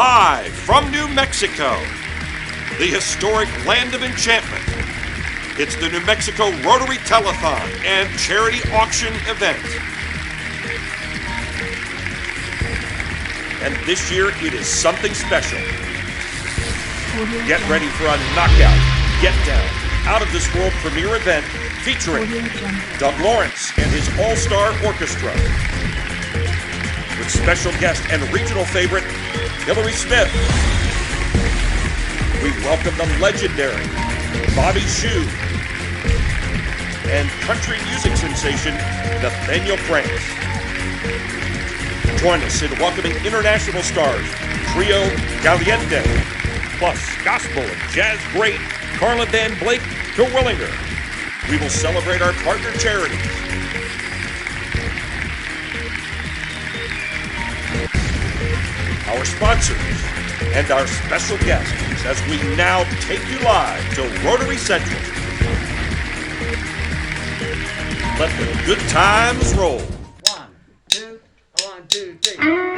Live from New Mexico, the historic land of enchantment. It's the New Mexico Rotary Telethon and Charity Auction event. And this year, it is something special. Get ready for a knockout, get down, out-of-this-world premiere event featuring Doug Lawrence and his all-star orchestra, with special guest and regional favorite, Hillary Smith. We welcome the legendary Bobby Shue and country music sensation, Nathaniel Franks. Join us in welcoming international stars, Trio Caliente, plus gospel and jazz great Carla Van Blake to Willinger. We will celebrate our partner charities. Our sponsors, and our special guests as we now take you live to Rotary Central. Let the good times roll. 1, 2, 1, 2, 3.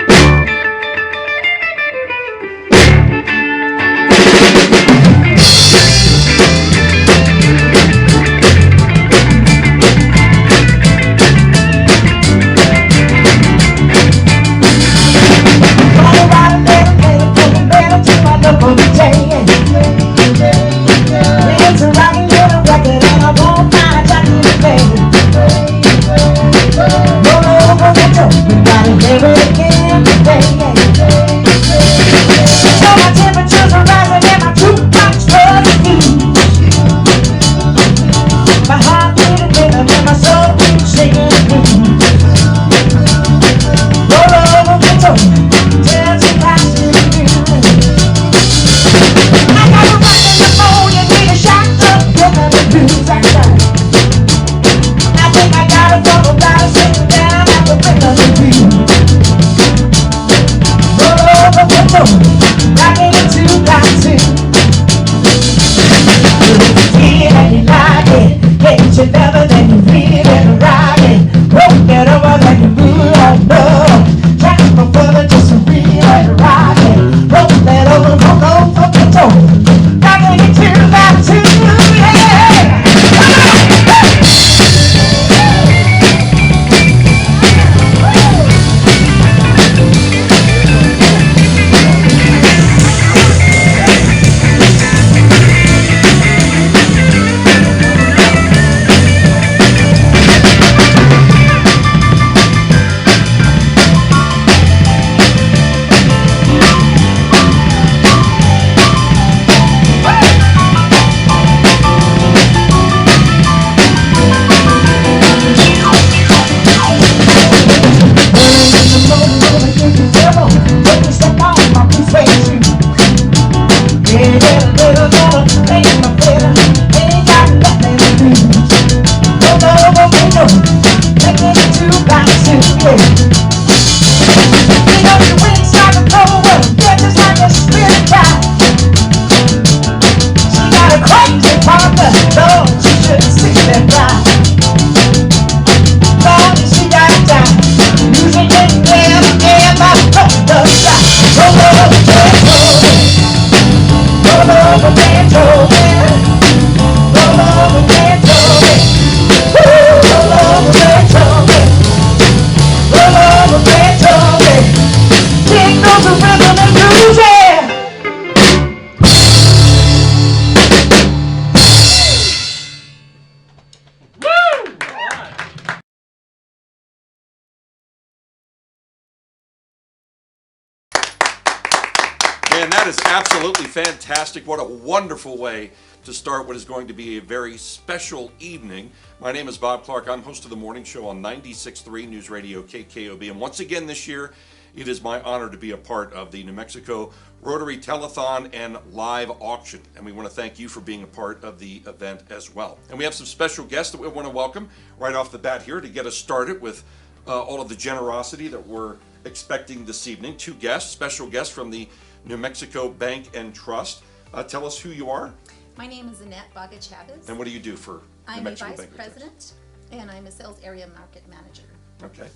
And that is absolutely fantastic. What a wonderful way to start what is going to be a very special evening. My name is Bob Clark. I'm host of the morning show on 96.3 News Radio KKOB. And once again this year, it is my honor to be a part of the New Mexico Rotary Telethon and Live Auction. And we want to thank you for being a part of the event as well. And we have some special guests that we want to welcome right off the bat here to get us started with all of the generosity that we're expecting this evening. Two guests, special guests from the New Mexico Bank and Trust. Tell us who you are. My name is Annette Baga Chavez. And what do you do for New I'm a Mexico vice Bank and Trust? president, and I'm a sales area market manager. Okay.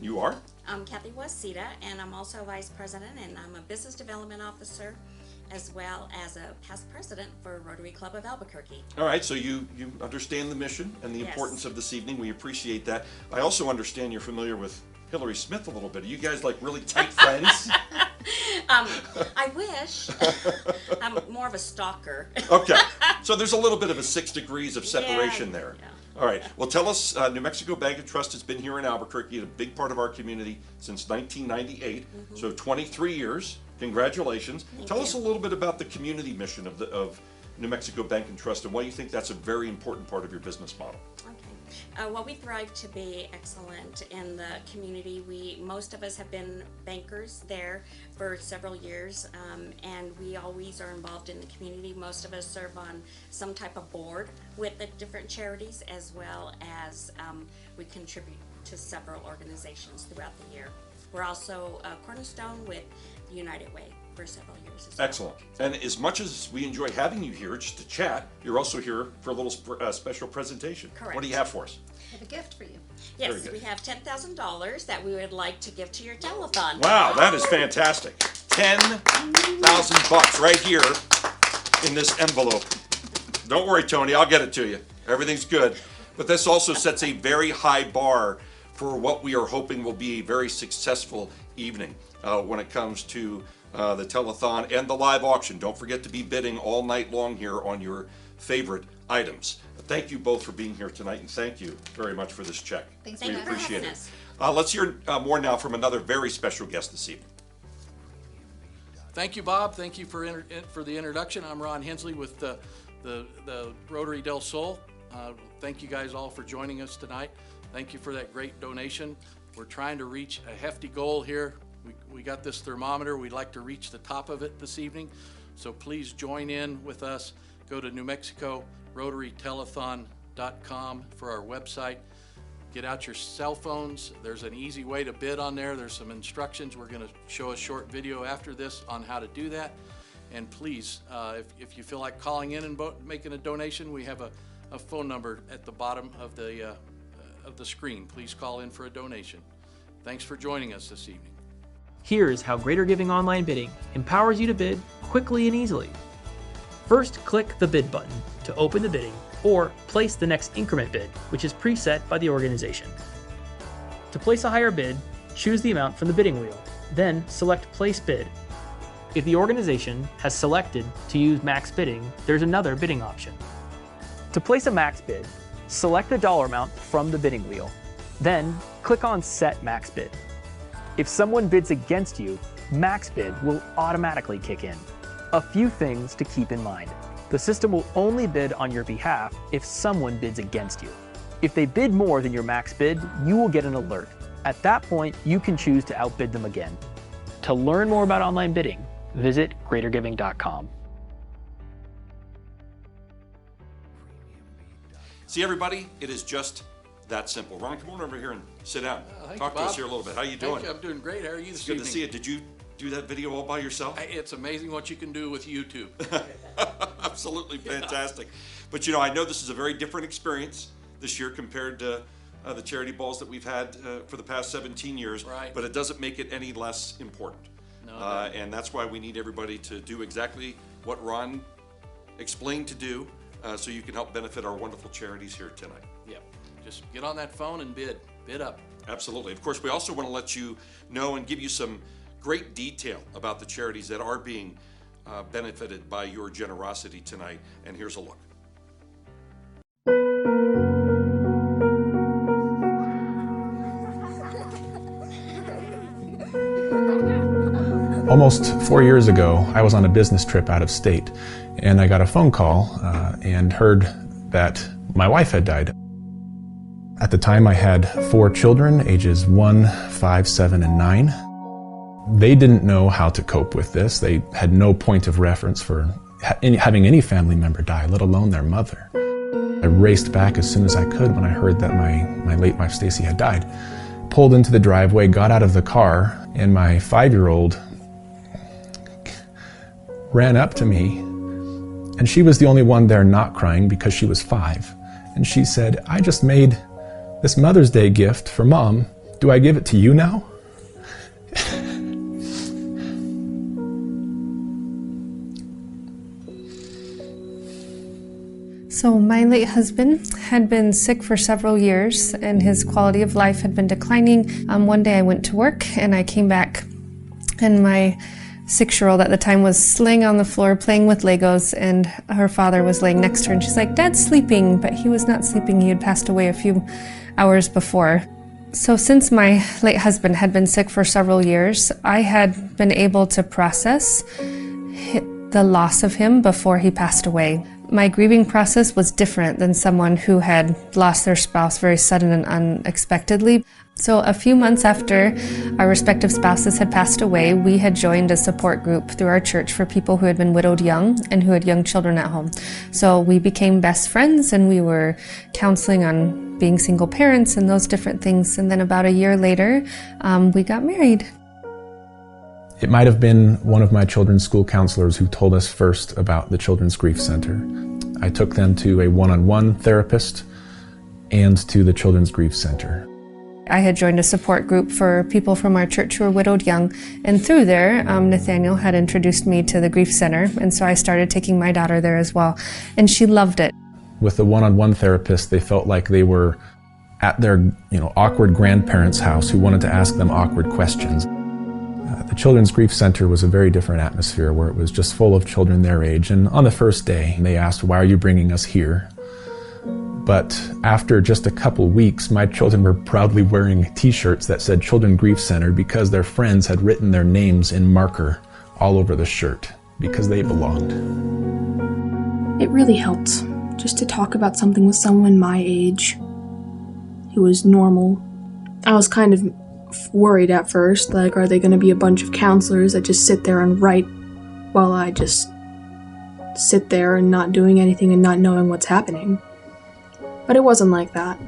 You are? I'm Kathy Wasita, and I'm also Vice President, and I'm a Business Development Officer, as well as a past president for Rotary Club of Albuquerque. All right, so you understand the mission and the Yes. importance of this evening. We appreciate that. I also understand you're familiar with Hillary Smith a little bit. Are you guys like really tight friends? I wish. I'm more of a stalker. Okay, so there's a little bit of a 6 degrees of separation Yeah, there. yeah. All right, well, tell us, New Mexico Bank and Trust has been here in Albuquerque, a big part of our community since 1998, so 23 years. Congratulations. Tell us a little bit about the community mission of New Mexico Bank and Trust and why you think that's a very important part of your business model. Okay. Well, we thrive to be excellent in the community. Most of us have been bankers there for several years, and we always are involved in the community. Most of us serve on some type of board with the different charities, as well as we contribute to several organizations throughout the year. We're also a cornerstone with the United Way for several years as well. Excellent. And as much as we enjoy having you here just to chat, you're also here for a little special presentation. Correct. What do you have for us? I have a gift for you. Very Yes, good. we have $10,000 that we would like to give to your telethon. Wow, that is fantastic. 10,000 bucks right here in this envelope. Don't worry, Tony, I'll get it to you. Everything's good. But this also sets a very high bar for what we are hoping will be a very successful evening when it comes to the telethon and the live auction. Don't forget to be bidding all night long here on your favorite items. Thank you both for being here tonight, and thank you very much for this check. Thanks We for having appreciate it. us. Let's hear more now from another very special guest this evening. Thank you, Bob. Thank you for the introduction. I'm Ron Hensley with the Rotary del Sol. Thank you guys all for joining us tonight. Thank you for that great donation. We're trying to reach a hefty goal here. We got this thermometer. We'd like to reach the top of it this evening. So please join in with us. Go to New Mexico RotaryTelethon.com for our website. Get out your cell phones. There's an easy way to bid on there. There's some instructions. We're going to show a short video after this on how to do that. And please, if you feel like calling in and making a donation, we have a phone number at the bottom of the screen. Please call in for a donation. Thanks for joining us this evening. Here's how Greater Giving Online Bidding empowers you to bid quickly and easily. First, click the bid button to open the bidding or place the next increment bid, which is preset by the organization. To place a higher bid, choose the amount from the bidding wheel, then select Place Bid. If the organization has selected to use max bidding, there's another bidding option. To place a max bid, select the dollar amount from the bidding wheel, then click on Set Max Bid. If someone bids against you, max bid will automatically kick in. A few things to keep in mind. The system will only bid on your behalf if someone bids against you. If they bid more than your max bid, you will get an alert. At that point, you can choose to outbid them again. To learn more about online bidding, visit greatergiving.com. See, everybody, it is just that simple. Ron, come on over here and sit down. Thank Talk you, to us Bob. here a little bit. How you Thank doing? you. I'm doing great. How are you this Good evening? to see you. Did you do that video all by yourself? It's amazing what you can do with YouTube. Absolutely fantastic. But you know, I know this is a very different experience this year compared to the charity balls that we've had for the past 17 years. Right. But it doesn't make it any less important. No, it doesn't. And that's why we need everybody to do exactly what Ron explained to do so you can help benefit our wonderful charities here tonight. Yep. Just get on that phone and bid. Bid up. Absolutely. Of course, we also want to let you know and give you some great detail about the charities that are being benefited by your generosity tonight. And here's a look. Almost 4 years ago, I was on a business trip out of state, and I got a phone call and heard that my wife had died. At the time, I had 4 children, ages 1, 5, 7, and 9. They didn't know how to cope with this. They had no point of reference for having any family member die, let alone their mother. I raced back as soon as I could when I heard that my late wife Stacy had died. Pulled into the driveway, got out of the car, and my 5-year-old ran up to me, and she was the only one there not crying because she was 5. And she said, "I just made this Mother's Day gift for Mom. Do I give it to you now? So my late husband had been sick for several years and his quality of life had been declining. One day I went to work and I came back and my 6-year-old at the time was laying on the floor playing with Legos, and her father was laying next to her and she's like, "Dad's sleeping," but he was not sleeping. He had passed away a few hours before. So since my late husband had been sick for several years, I had been able to process the loss of him before he passed away. My grieving process was different than someone who had lost their spouse very sudden and unexpectedly. So a few months after our respective spouses had passed away, we had joined a support group through our church for people who had been widowed young and who had young children at home. So we became best friends and we were counseling on being single parents and those different things. And then about a year later, we got married. It might have been one of my children's school counselors who told us first about the Children's Grief Center. I took them to a one-on-one therapist and to the Children's Grief Center. I had joined a support group for people from our church who were widowed young, and through there, Nathaniel had introduced me to the Grief Center, and so I started taking my daughter there as well, and she loved it. With the one-on-one therapist, they felt like they were at their awkward grandparents' house who wanted to ask them awkward questions. The Children's Grief Center was a very different atmosphere where it was just full of children their age, and on the first day, they asked, "Why are you bringing us here?" But after just a couple weeks, my children were proudly wearing t-shirts that said Children's Grief Center because their friends had written their names in marker all over the shirt because they belonged. It really helped just to talk about something with someone my age who was normal. I was kind of worried at first, like, are they going to be a bunch of counselors that just sit there and write while I just sit there and not doing anything and not knowing what's happening? But it wasn't like that.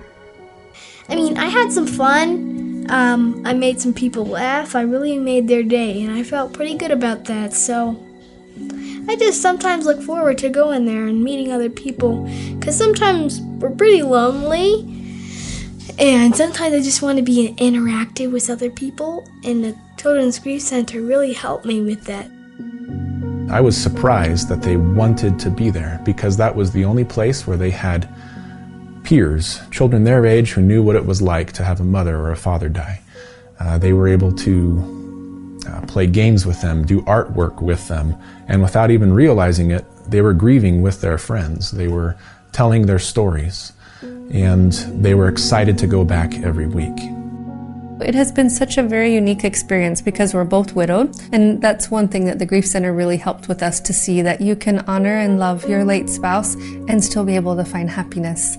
I mean, I had some fun. I made some people laugh. I really made their day, and I felt pretty good about that. So I just sometimes look forward to going there and meeting other people, because sometimes we're pretty lonely, and sometimes I just want to be interactive with other people, and the Children's Grief Center really helped me with that. I was surprised that they wanted to be there because that was the only place where they had peers, children their age who knew what it was like to have a mother or a father die. They were able to play games with them, do artwork with them, and without even realizing it, they were grieving with their friends. They were telling their stories, and they were excited to go back every week. It has been such a very unique experience because we're both widowed, and that's one thing that the Grief Center really helped with us to see, that you can honor and love your late spouse and still be able to find happiness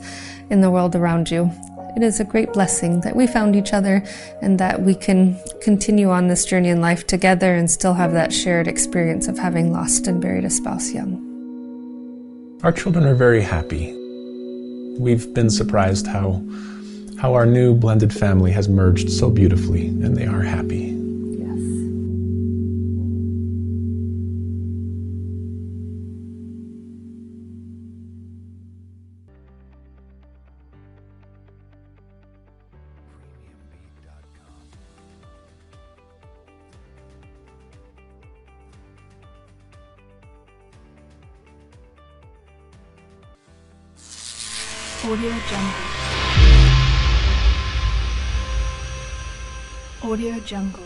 in the world around you. It is a great blessing that we found each other and that we can continue on this journey in life together and still have that shared experience of having lost and buried a spouse young. Our children are very happy. We've been surprised how our new blended family has merged so beautifully, and they are happy. Audio Jungle. Audio Jungle.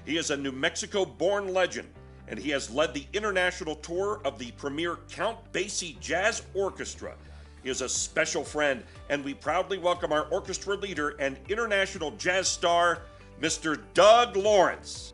He is a New Mexico-born legend, and he has led the international tour of the premier Count Basie Jazz Orchestra. He is a special friend, and we proudly welcome our orchestra leader and international jazz star, Mr. Doug Lawrence.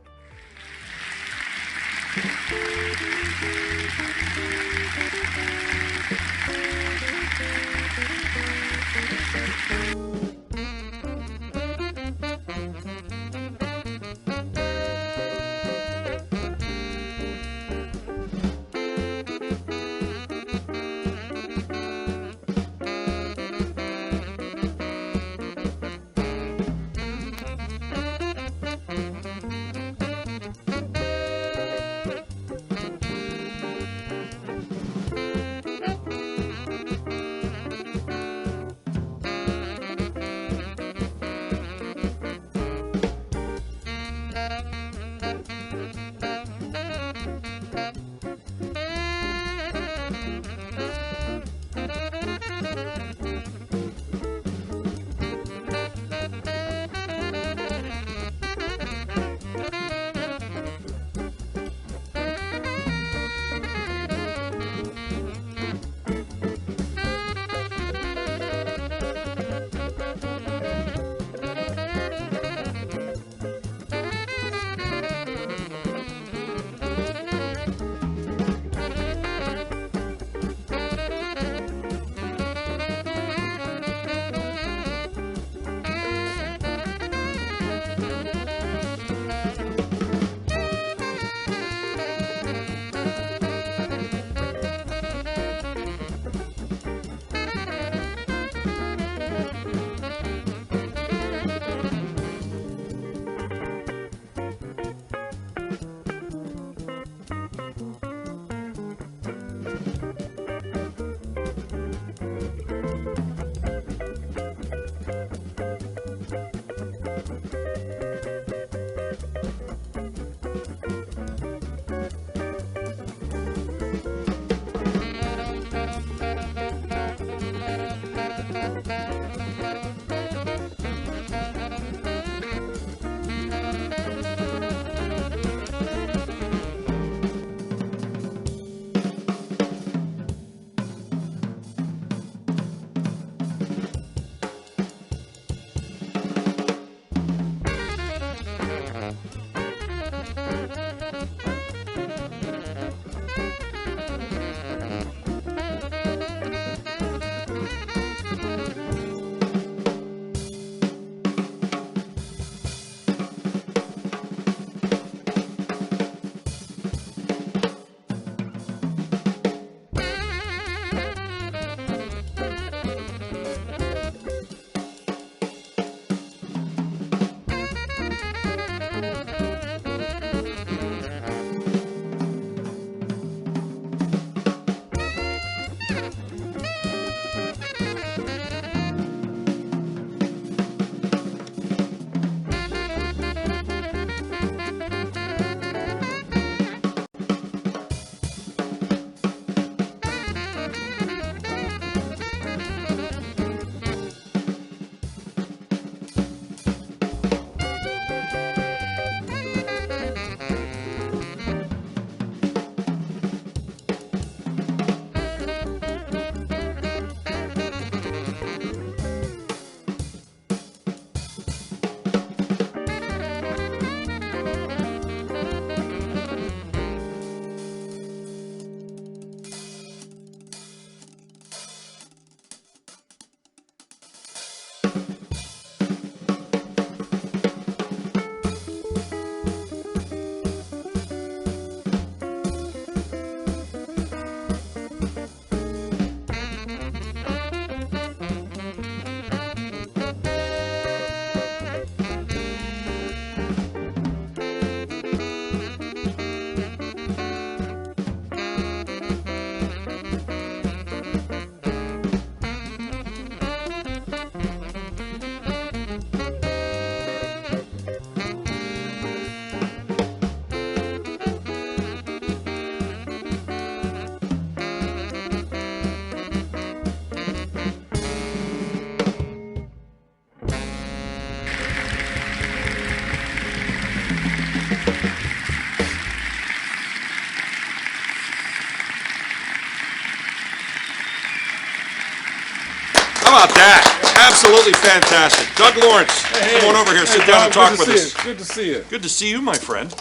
about that? Absolutely fantastic. Doug Lawrence, come on over here, sit down and talk with us. Good to see you. Good to see you, my friend.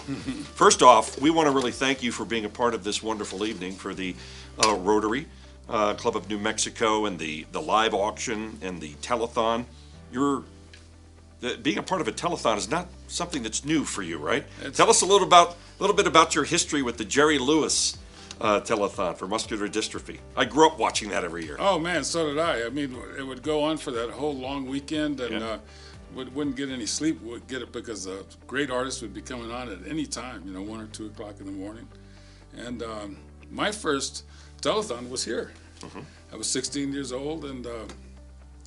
First off, we want to really thank you for being a part of this wonderful evening for the Rotary Club of New Mexico and the live auction and the telethon. Being a part of a telethon is not something that's new for you, right? Tell us a little bit about your history with the Jerry Lewis telethon for muscular dystrophy. I grew up watching that every year. Oh man, so did I. I mean, it would go on for that whole long weekend, and wouldn't get any sleep. Would get it because great artists would be coming on at any time, 1 or 2 o'clock in the morning. And my first telethon was here. I was 16 years old, and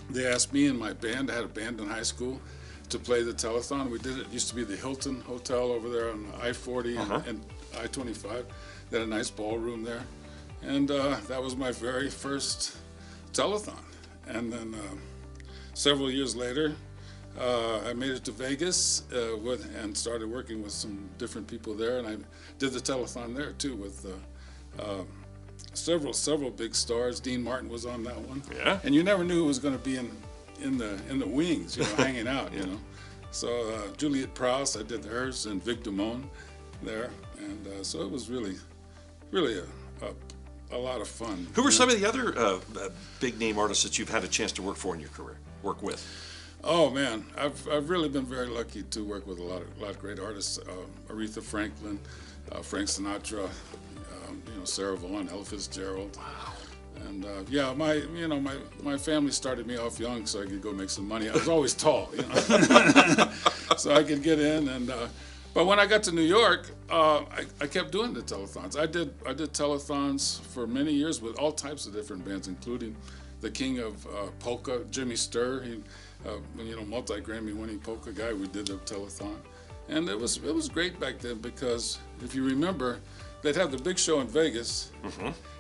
they asked me and my band. I had a band in high school to play the telethon. We did it. It used to be the Hilton Hotel over there on I-40 and I-25. They had a nice ballroom there, and that was my very first telethon. And then several years later, I made it to Vegas and started working with some different people there, and I did the telethon there too with several big stars. Dean Martin was on that one. Yeah. And you never knew who was going to be in the wings, hanging out, So Juliet Prowse, I did hers, and Vic Damone there, and so it was really a lot of fun. Who were some of the other big name artists that you've had a chance to work in your career? Work with? Oh man, I've really been very lucky to work with a lot of great artists. Aretha Franklin, Frank Sinatra, Sarah Vaughan, Ella Fitzgerald. Wow. And my family started me off young so I could go make some money. I was always tall, so I could get in. And but when I got to New York, I kept doing the telethons. I did telethons for many years with all types of different bands, including the king of polka, Jimmy Sturr. He, multi-Grammy winning polka guy. We did a telethon, and it was great back then because if you remember, they'd have the big show in Vegas,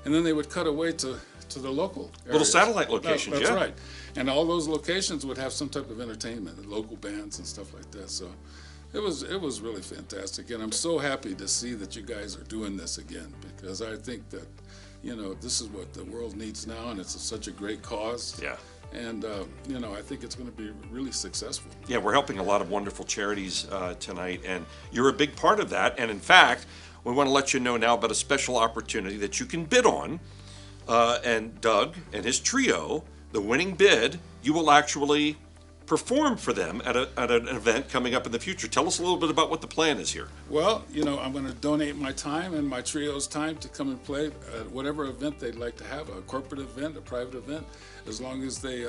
and then they would cut away to the local areas. Little satellite locations. That's right. And all those locations would have some type of entertainment, local bands and stuff like that. So it was really fantastic, and I'm so happy to see that you guys are doing this again, because I think that this is what the world needs now, and it's such a great cause. Yeah. And I think it's going to be really successful. Yeah, we're helping a lot of wonderful charities tonight, and you're a big part of that. And in fact, we want to let you know now about a special opportunity that you can bid on. And Doug and his trio, the winning bid, you will actually perform for them at an event coming up in the future. Tell us a little bit about what the plan is here. Well, I'm going to donate my time and my trio's time to come and play at whatever event they'd like to have, a corporate event, a private event. As long as they,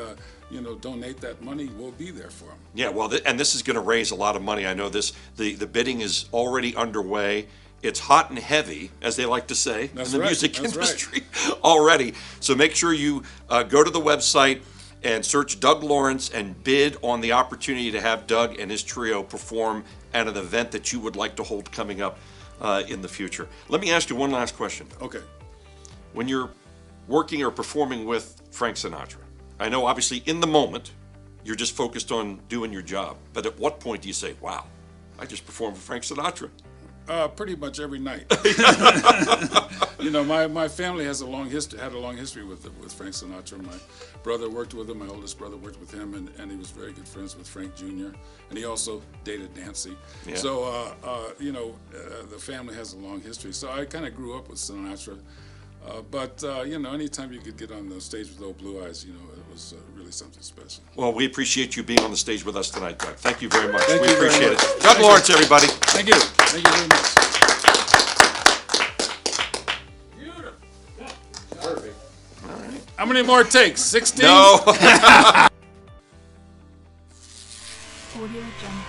donate that money, we'll be there for them. Yeah, well, and this is going to raise a lot of money. I know the bidding is already underway. It's hot and heavy, as they like to say in the music industry already. So make sure you go to the website and search Doug Lawrence and bid on the opportunity to have Doug and his trio perform at an event that you would like to hold coming up in the future. Let me ask you one last question. Okay. When you're working or performing with Frank Sinatra, I know obviously in the moment you're just focused on doing your job, but at what point do you say, wow, I just performed with Frank Sinatra? Pretty much every night. My family had a long history with Frank Sinatra. My brother worked with him. My oldest brother worked with him, and he was very good friends with Frank Jr. And he also dated Nancy. Yeah. So the family has a long history. So I kind of grew up with Sinatra. But anytime you could get on the stage with old Blue Eyes, it was really something special. Well, we appreciate you being on the stage with us tonight, Doug. Thank you very much. We appreciate it. Doug Lawrence, everybody. Thank you. Thank you very much. Beautiful. Perfect. All right. How many more takes? 16? No. Audio Jungle.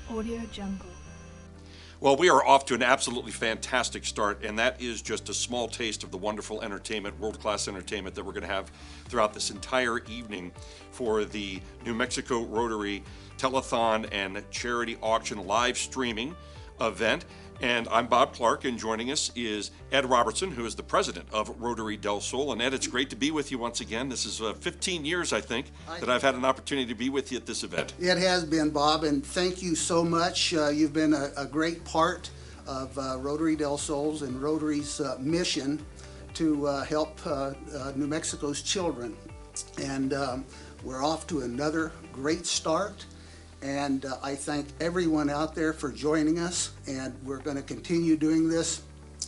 Audio Jungle. Well, we are off to an absolutely fantastic start, and that is just a small taste of the wonderful entertainment, world-class entertainment that we're going to have throughout this entire evening for the New Mexico Rotary Telethon and Charity Auction live streaming event. And I'm Bob Clark, and joining us is Ed Robertson, who is the president of Rotary Del Sol. And Ed, it's great to be with you once again. This is 15 years, I think, that I've had an opportunity to be with you at this event. It has been, Bob, and thank you so much. You've been a great part of Rotary Del Sol's and Rotary's mission to help New Mexico's children. And we're off to another great start. And I thank everyone out there for joining us. And we're going to continue doing this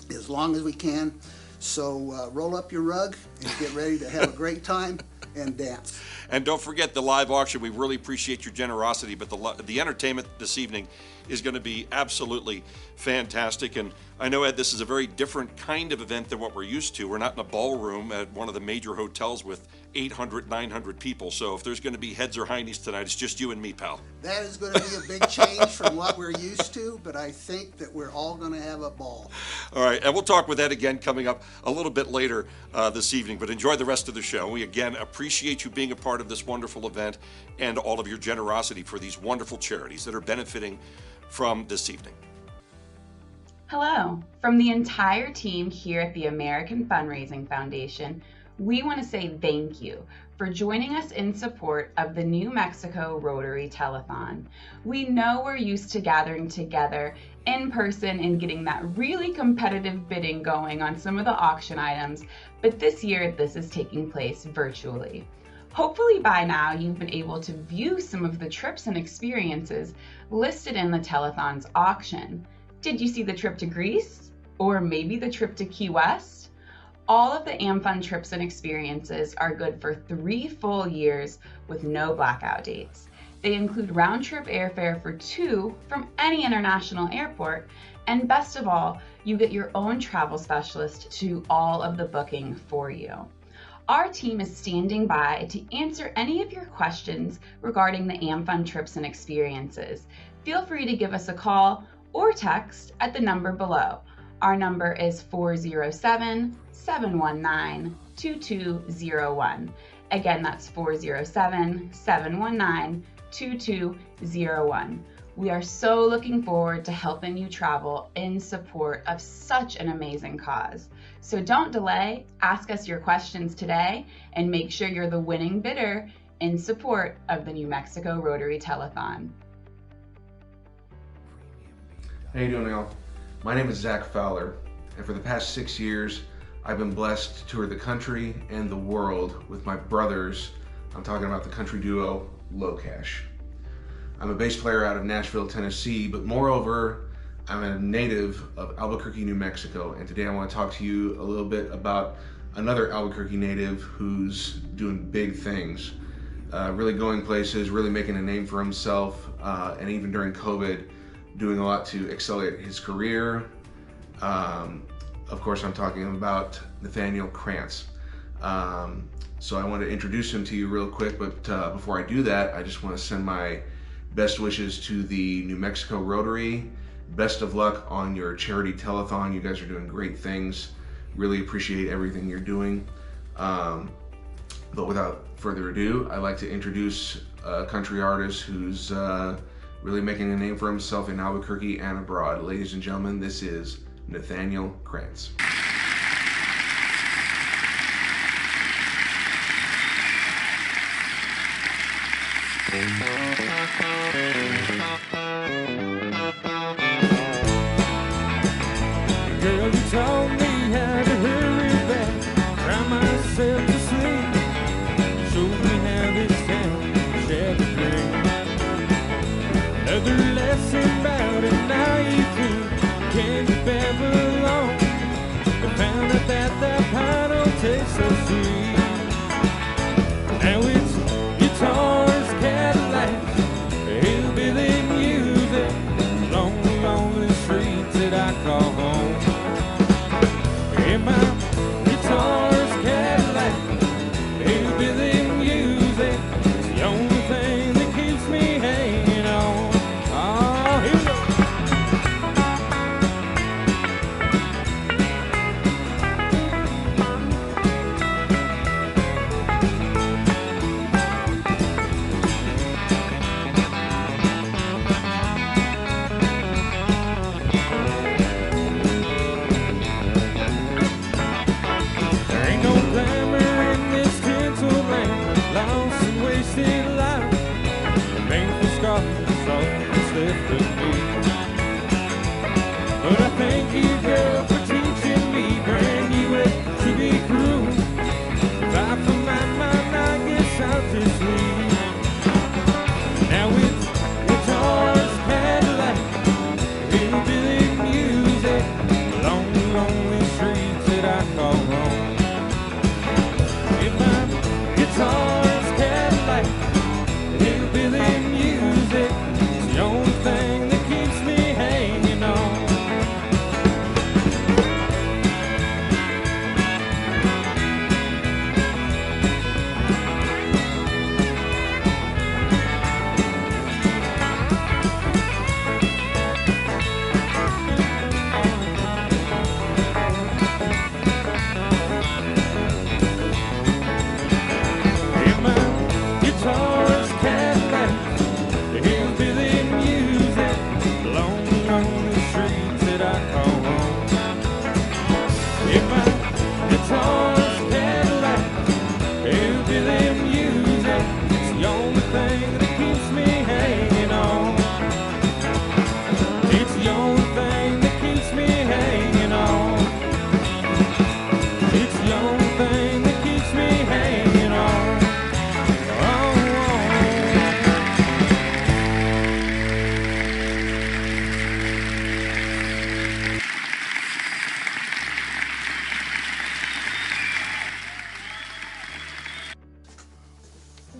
as long as we can. So roll up your rug and get ready to have a great time and dance. And don't forget the live auction. We really appreciate your generosity, but the entertainment this evening is going to be absolutely fantastic. And I know, Ed, this is a very different kind of event than what we're used to. We're not in a ballroom at one of the major hotels with 800, 900 people. So if there's going to be heads or heinies tonight, it's just you and me, pal. That is going to be a big change from what we're used to, but I think that we're all going to have a ball. All right, and we'll talk with Ed again coming up a little bit later this evening, but enjoy the rest of the show. We again appreciate you being a part of this wonderful event and all of your generosity for these wonderful charities that are benefiting from this evening. Hello. From the entire team here at the American Fundraising Foundation, we want to say thank you for joining us in support of the New Mexico Rotary Telethon. We know we're used to gathering together in person and getting that really competitive bidding going on some of the auction items, but this year this is taking place virtually. Hopefully by now you've been able to view some of the trips and experiences listed in the Telethon's auction. Did you see the trip to Greece? Or maybe the trip to Key West? All of the AmFun trips and experiences are good for 3 full years with no blackout dates. They include round-trip airfare for 2 from any international airport, and best of all, you get your own travel specialist to do all of the booking for you. Our team is standing by to answer any of your questions regarding the AmFun trips and experiences. Feel free to give us a call or text at the number below. Our number is 407-719-2201. Again, that's 407-719-2201. We are so looking forward to helping you travel in support of such an amazing cause. So don't delay, ask us your questions today, and make sure you're the winning bidder in support of the New Mexico Rotary Telethon. How you doing, Al? My name is Zach Fowler, and for the past 6 years, I've been blessed to tour the country and the world with my brothers. I'm talking about the country duo Low Cash. I'm a bass player out of Nashville, Tennessee, but moreover, I'm a native of Albuquerque, New Mexico, and today I want to talk to you a little bit about another Albuquerque native who's doing big things, really going places, really making a name for himself, and even during COVID, doing a lot to accelerate his career. Of course, I'm talking about Nathaniel Krantz. So I want to introduce him to you real quick, but before I do that, I just want to send my best wishes to the New Mexico Rotary. Best of luck on your charity telethon. You guys are doing great things. Really appreciate everything you're doing. But without further ado, I'd like to introduce a country artist who's really making a name for himself in Albuquerque and abroad. Ladies and gentlemen, this is Nathaniel Krantz. Girl, you taught me how to hurry back, cry myself to sleep. Showed me how this town shared the dream. Another lesson about it, now you think can't keep ever alone. I found out that that pie don't taste so sweet. Now it's guitars, Cadillacs, hillbilly music, lonely, lonely streets that I call home. In my guitars, Cadillacs, hillbilly music, it's the only thing that keeps me hanging on. Oh, here we go. I call home. If my guitar's Cadillac, it'll be them music. It's the only thing that keeps me hanging on. It's the only thing that keeps me hanging on. It's the only thing that keeps me hanging on.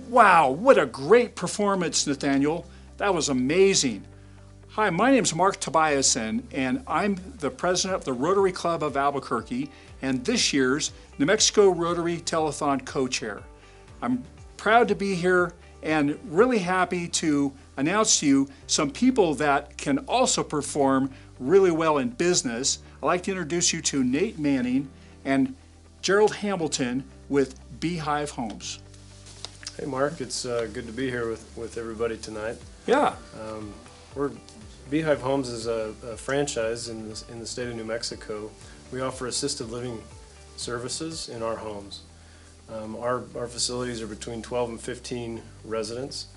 Wow, what a great performance, Nathaniel. That was amazing. Hi, my name is Mark Tobiasen, and I'm the president of the Rotary Club of Albuquerque and this year's New Mexico Rotary Telethon co-chair. I'm proud to be here and really happy to announce to you some people that can also perform really well in business. I'd like to introduce you to Nate Manning and Gerald Hamilton with Beehive Homes. Hey Mark, it's good to be here with everybody tonight. Yeah. Beehive Homes is a franchise in the state of New Mexico. We offer assisted living services in our homes. Our facilities are between 12 and 15 residents,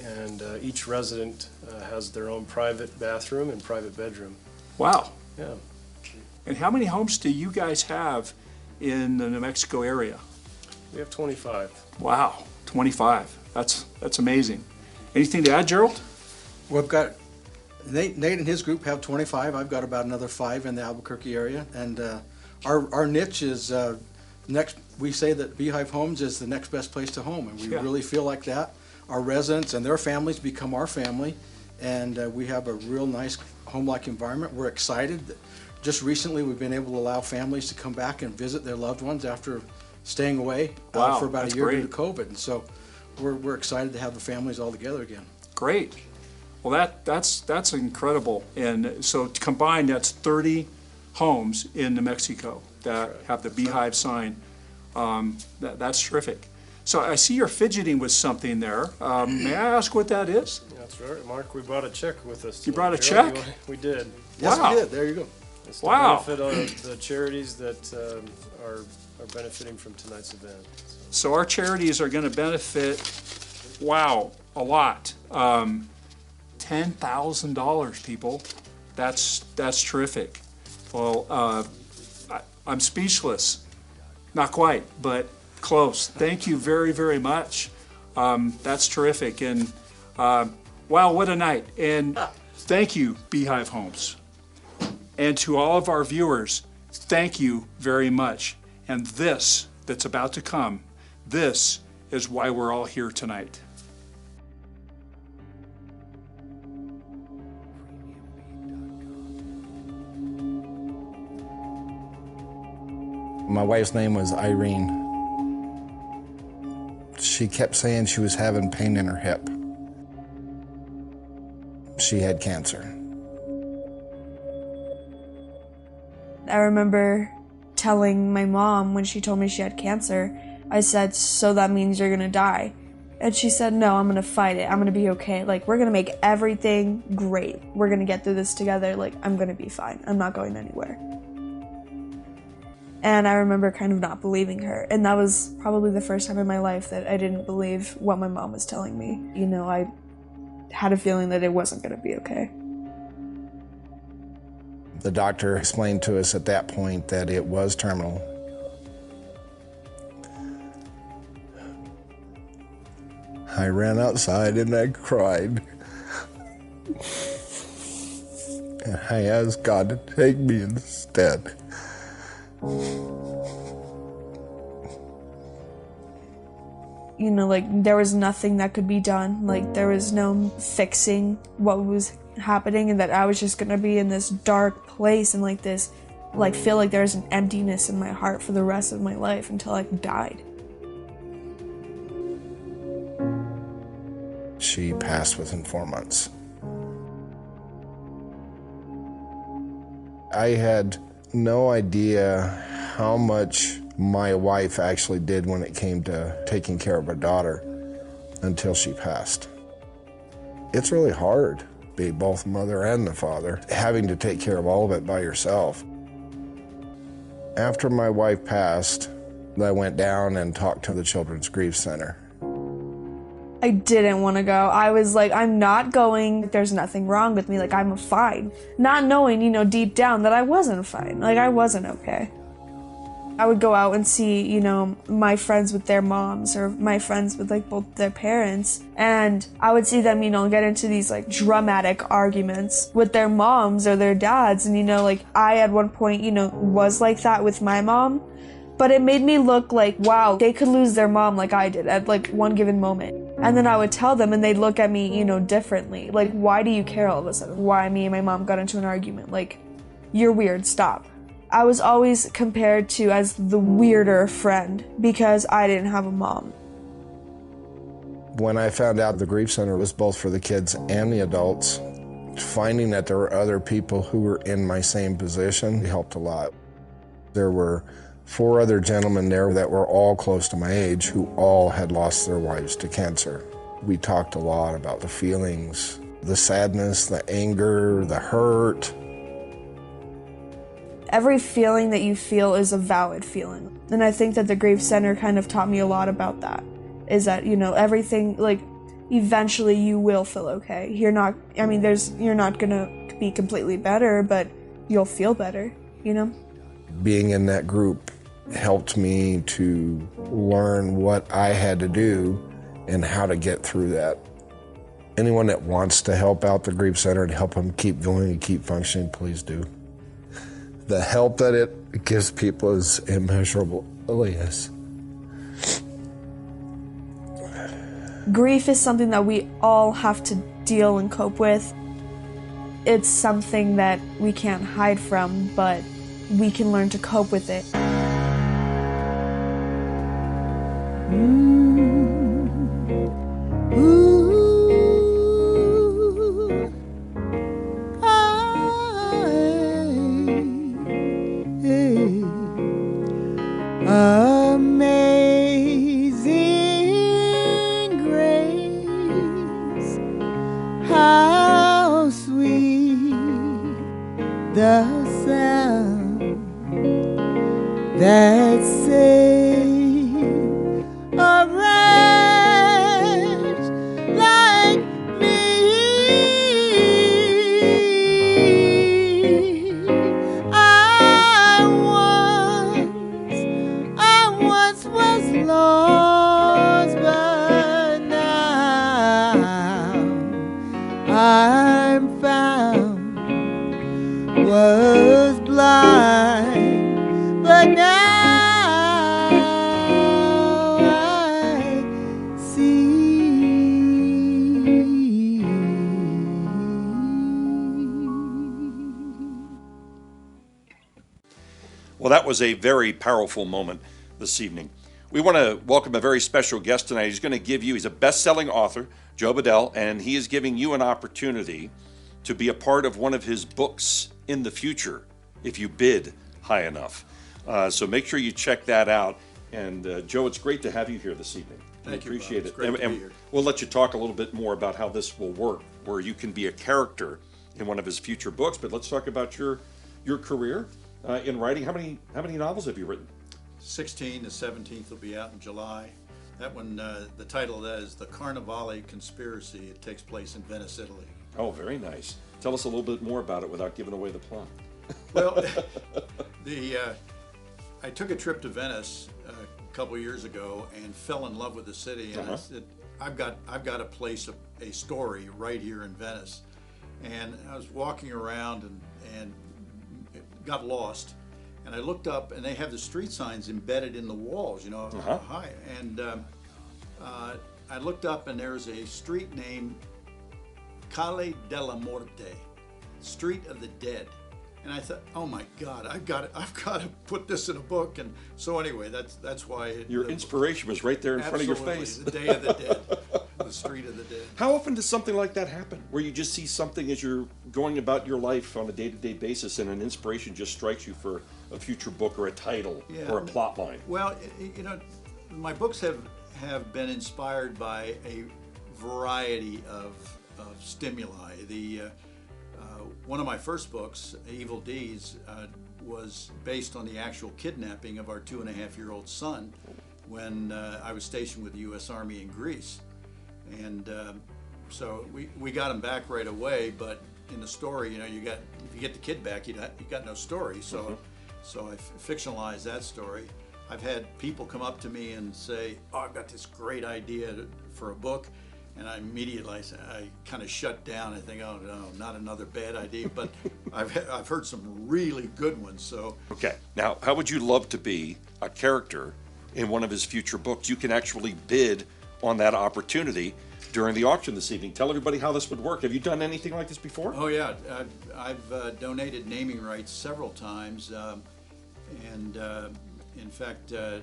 and each resident has their own private bathroom and private bedroom. Wow. Yeah. And how many homes do you guys have in the New Mexico area? We have 25. Wow, 25. That's amazing. Anything to add, Gerald? We've got Nate and his group have 25. I've got about another 5 in the Albuquerque area, and our niche is next. We say that Beehive Homes is the next best place to home, and we really feel like that. Our residents and their families become our family, and we have a real nice home-like environment. We're excited. Just recently, we've been able to allow families to come back and visit their loved ones after staying away for about a year due to COVID, and so we're excited to have the families all together again. Great. Well, that's incredible. And so combined, that's 30 homes in New Mexico that have the Beehive sign. That's terrific. So I see you're fidgeting with something there. May I ask what that is? That's right, Mark. We brought a check with us. You brought a Gerald, check? We did. Yes, Wow. we did. There you go. It's to Wow. benefit the charities that are benefiting from tonight's event. So our charities are going to benefit, wow, a lot. $10,000, people. That's terrific. Well, I'm speechless. Not quite, but close. Thank you very, very much. That's terrific. And wow, what a night. And thank you, Beehive Homes. And to all of our viewers, thank you very much. And this that's about to come, this is why we're all here tonight. My wife's name was Irene. She kept saying she was having pain in her hip. She had cancer. I remember telling my mom when she told me she had cancer, I said, "So that means you're gonna die?" And she said, "No, I'm gonna fight it. I'm gonna be okay. Like, we're gonna make everything great. We're gonna get through this together. Like, I'm gonna be fine. I'm not going anywhere." And I remember kind of not believing her. And that was probably the first time in my life that I didn't believe what my mom was telling me. You know, I had a feeling that it wasn't gonna be okay. The doctor explained to us at that point that it was terminal. I ran outside and I cried. And I asked God to take me instead. You know, like, there was nothing that could be done. Like, there was no fixing what was happening, and that I was just gonna be in this dark place and like this, like, feel like there's an emptiness in my heart for the rest of my life until I died. She passed within 4 months. I had no idea how much my wife actually did when it came to taking care of our daughter until she passed. It's really hard. be both mother and the father, having to take care of all of it by yourself. After my wife passed, I went down and talked to the Children's Grief Center. I didn't want to go. I was like, I'm not going. There's nothing wrong with me. Like, I'm fine. Not knowing, deep down that I wasn't fine. Like, I wasn't okay. I would go out and see, my friends with their moms or my friends with, like, both their parents. And I would see them, get into these, like, dramatic arguments with their moms or their dads. And, I at one point, was like that with my mom. But it made me look like, wow, they could lose their mom like I did at, like, one given moment. And then I would tell them and they'd look at me, differently. Like, why do you care all of a sudden? Why me and my mom got into an argument? Like, you're weird, stop. I was always compared to as the weirder friend because I didn't have a mom. When I found out the Grief Center was both for the kids and the adults, finding that there were other people who were in my same position helped a lot. There were 4 other gentlemen there that were all close to my age who all had lost their wives to cancer. We talked a lot about the feelings, the sadness, the anger, the hurt. Every feeling that you feel is a valid feeling. And I think that the Grief Center kind of taught me a lot about that. Is that, everything, like, eventually you will feel okay. You're not gonna be completely better, but you'll feel better, Being in that group helped me to learn what I had to do and how to get through that. Anyone that wants to help out the Grief Center and help them keep going and keep functioning, please do. The help that it gives people is immeasurable. Oh, yes. Grief is something that we all have to deal and cope with. It's something that we can't hide from, but we can learn to cope with it. Amazing grace, how sweet the sound that saved a wretch like me. I once was lost, but now I'm found. Was blind, but now I see. Well, that was a very powerful moment this evening. We want to welcome a very special guest tonight. He's a best-selling author, Joe Bedell, and he is giving you an opportunity to be a part of one of his books in the future, if you bid high enough. So make sure you check that out. And Joe, it's great to have you here this evening. Thank you, appreciate Bob. it. It's great to be here. We'll let you talk a little bit more about how this will work, where you can be a character in one of his future books. But let's talk about your career in writing. How many novels have you written? 16, the 17th will be out in July. That one, the title of that is The Carnivale Conspiracy. It takes place in Venice, Italy. Oh, very nice. Tell us a little bit more about it without giving away the plot. Well, I took a trip to Venice a couple years ago and fell in love with the city. And I said, I've got a place, a story right here in Venice. And I was walking around and got lost. And I looked up, and they have the street signs embedded in the walls, high. And I looked up, and there's a street named Calle della Morte, Street of the Dead. And I thought, oh my God, I've got to put this in a book. And so anyway, that's why your inspiration was right there in front of your face. The Day of the Dead, the Street of the Dead. How often does something like that happen, where you just see something as you're going about your life on a day-to-day basis, and an inspiration just strikes you for a future book or a title or a plot line? Well, my books have been inspired by a variety of stimuli. One of my first books, Evil Deeds, was based on the actual kidnapping of our 2.5-year-old son when I was stationed with the U.S. Army in Greece. And so we got him back right away, but in the story, if you get the kid back, you got no story. So I fictionalized that story. I've had people come up to me and say, "Oh, I've got this great idea for a book," and I immediately I kind of shut down. I think, "Oh no, not another bad idea." But I've heard some really good ones. So Okay, now how would you love to be a character in one of his future books? You can actually bid on that opportunity during the auction this evening. Tell everybody how this would work. Have you done anything like this before? Oh yeah, I've donated naming rights several times, and in fact, a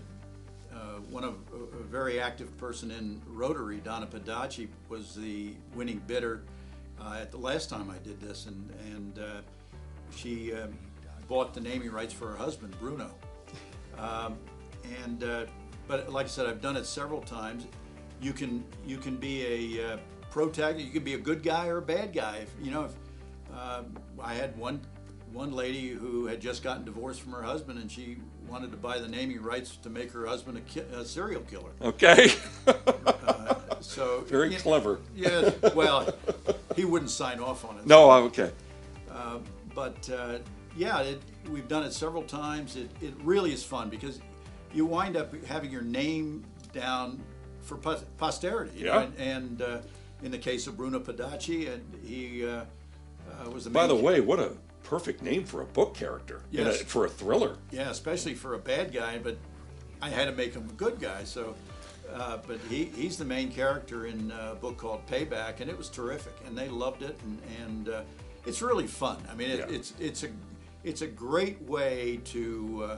very active person in Rotary, Donna Pedacci, was the winning bidder at the last time I did this, and she bought the naming rights for her husband, Bruno. But like I said, I've done it several times. You can be a protagonist. You can be a good guy or a bad guy. I had one lady who had just gotten divorced from her husband, and she wanted to buy the naming rights to make her husband a serial killer. Okay. So very clever. Yeah. Well, he wouldn't sign off on it. No. Okay. We've done it several times. It really is fun because you wind up having your name down for posterity. Yeah. And in the case of Bruno Pedacci, and he was the By the main way, what a perfect name for a book character. Yes. For a thriller. Yeah, especially for a bad guy, but I had to make him a good guy. So, but he's the main character in a book called Payback, and it was terrific, and they loved it, and it's really fun. I mean, it's a great way to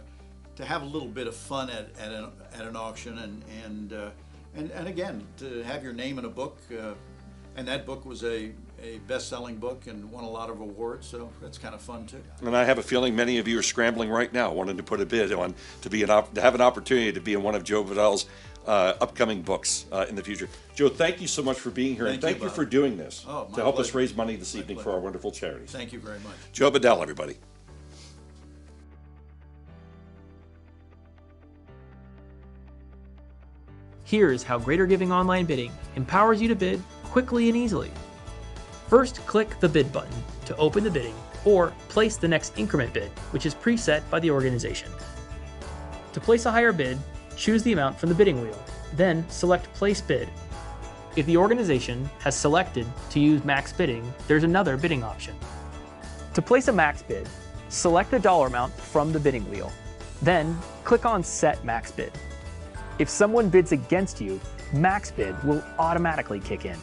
have a little bit of fun at an auction, and again to have your name in a book, and that book was a best-selling book and won a lot of awards, so that's kind of fun too. And I have a feeling many of you are scrambling right now, wanting to put a bid on to have an opportunity to be in one of Joe Vidal's upcoming books in the future. Joe, thank you so much for being here, and thank you for doing this to help us raise money this evening for our wonderful charities. Thank you very much. Joe Vidal, everybody. Here's how Greater Giving Online Bidding empowers you to bid quickly and easily. First, click the bid button to open the bidding or place the next increment bid, which is preset by the organization. To place a higher bid, choose the amount from the bidding wheel, then select Place Bid. If the organization has selected to use max bidding, there's another bidding option. To place a max bid, select the dollar amount from the bidding wheel, then click on Set Max Bid. If someone bids against you, max bid will automatically kick in.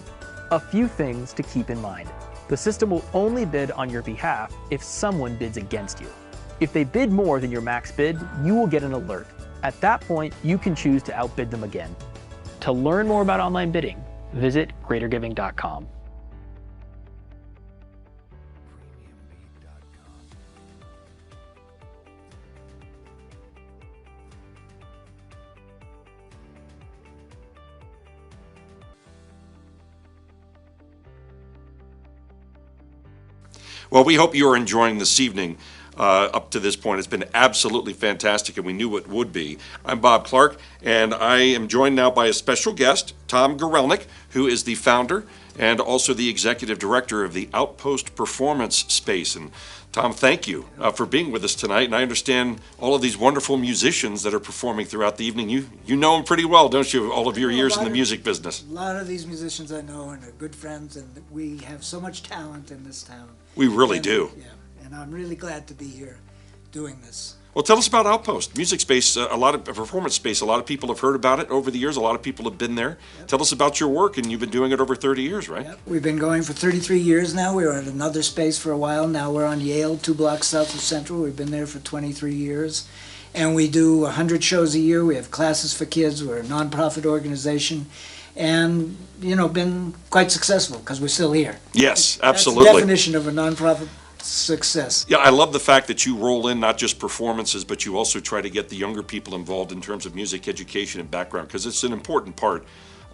A few things to keep in mind. The system will only bid on your behalf if someone bids against you. If they bid more than your max bid, you will get an alert. At that point, you can choose to outbid them again. To learn more about online bidding, visit greatergiving.com. Well, we hope you are enjoying this evening. Up to this point, it's been absolutely fantastic, and we knew it would be. I'm Bob Clark, and I am joined now by a special guest, Tom Gorelnik, who is the founder and also the executive director of the Outpost Performance Space. And Tom, thank you for being with us tonight. And I understand all of these wonderful musicians that are performing throughout the evening. You know them pretty well, don't you? All of your years in the music business. A lot of these musicians I know and are good friends, and we have so much talent in this town. We really do. Yeah, and I'm really glad to be here doing this. Well, tell us about Outpost Music Space, a lot of performance space. A lot of people have heard about it over the years. A lot of people have been there. Yep. Tell us about your work, and you've been doing it over 30 years, right? Yep. We've been going for 33 years now. We were at another space for a while. Now we're on Yale, 2 blocks south of Central. We've been there for 23 years. And we do 100 shows a year. We have classes for kids. We're a nonprofit organization. And, you know, been quite successful because we're still here. Yes, absolutely. That's the definition of a nonprofit success. Yeah, I love the fact that you roll in not just performances, but you also try to get the younger people involved in terms of music education and background, because it's an important part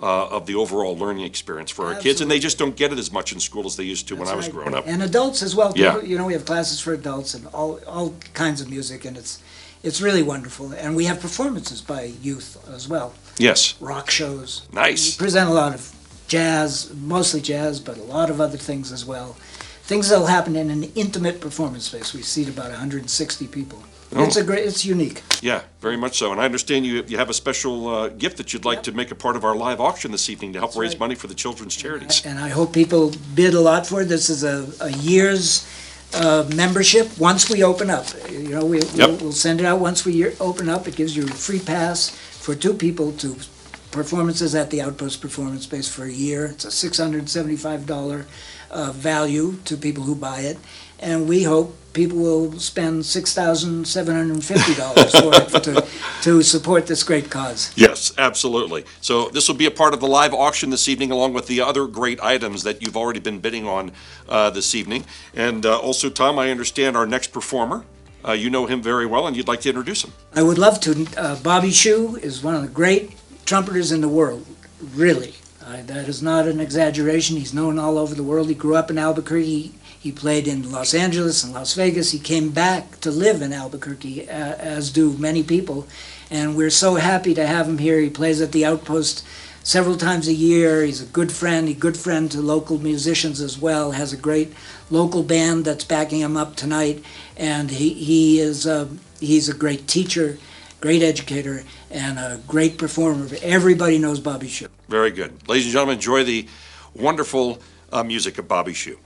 of the overall learning experience for our kids, and they just don't get it as much in school as they used to when I was growing up. And adults as well. Yeah. People, you know, we have classes for adults and all kinds of music, and it's really wonderful. And we have performances by youth as well. Yes. Rock shows. Nice. We present a lot of jazz, mostly jazz, but a lot of other things as well. Things that'll happen in an intimate performance space. We seat about 160 people. Oh. It's unique. Yeah, very much so. And I understand you have a special gift that you'd like to make a part of our live auction this evening to help raise money for the children's charities. And I hope people bid a lot for it. This is a year's membership once we open up. You know, we'll send it out once we open up. It gives you a free pass for 2 people to performances at the Outpost Performance Space for a year. It's a $675 value to people who buy it. And we hope people will spend $6,750 for it to support this great cause. Yes, absolutely. So this will be a part of the live auction this evening, along with the other great items that you've already been bidding on this evening. And also, Tom, I understand our next performer. You know him very well, and you'd like to introduce him. I would love to. Bobby Shue is one of the great trumpeters in the world, really. That is not an exaggeration. He's known all over the world. He grew up in Albuquerque. He played in Los Angeles and Las Vegas. He came back to live in Albuquerque, as do many people. And we're so happy to have him here. He plays at the Outpost several times a year. He's a good friend to local musicians as well. Has a great local band that's backing him up tonight. And he's a great teacher, great educator, and a great performer. Everybody knows Bobby Shue. Very good. Ladies and gentlemen, enjoy the wonderful music of Bobby Shue.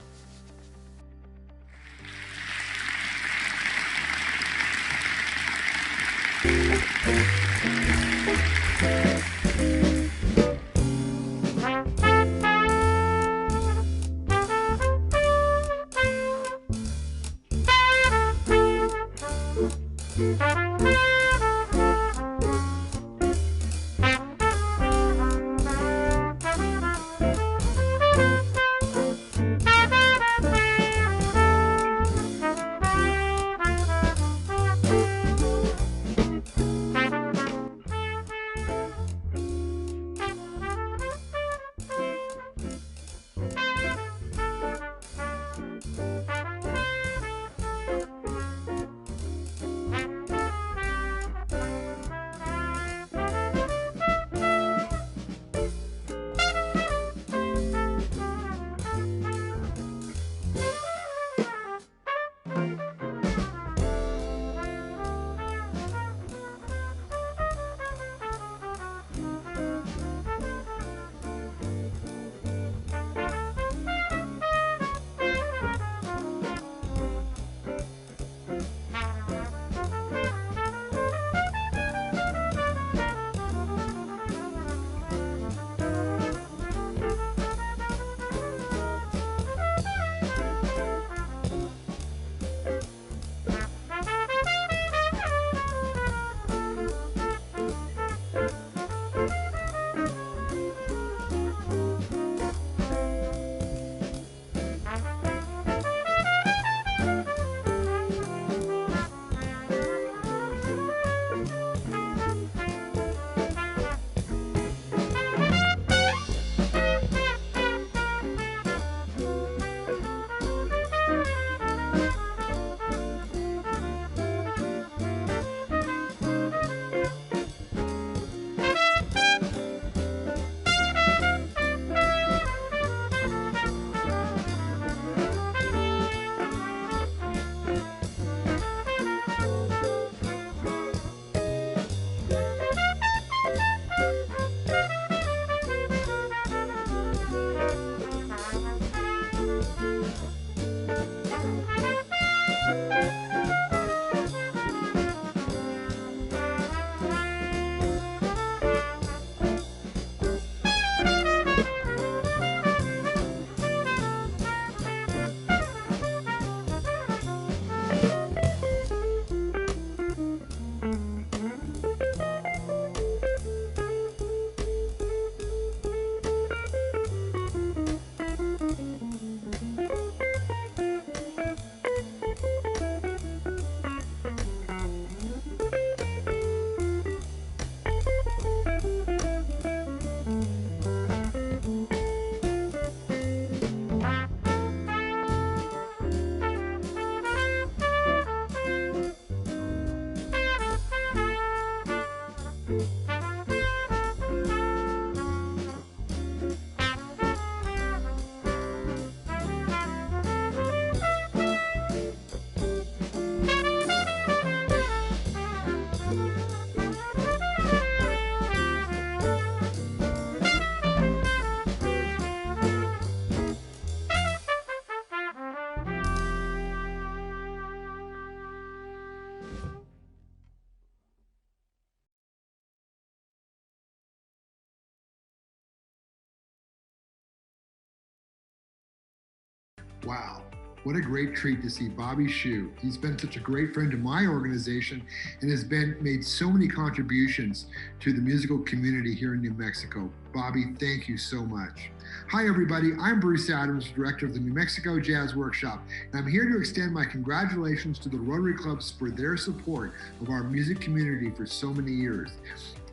Wow, what a great treat to see Bobby Shue. He's been such a great friend to my organization and has made so many contributions to the musical community here in New Mexico. Bobby, thank you so much. Hi everybody, I'm Bruce Adams, Director of the New Mexico Jazz Workshop, and I'm here to extend my congratulations to the Rotary Clubs for their support of our music community for so many years.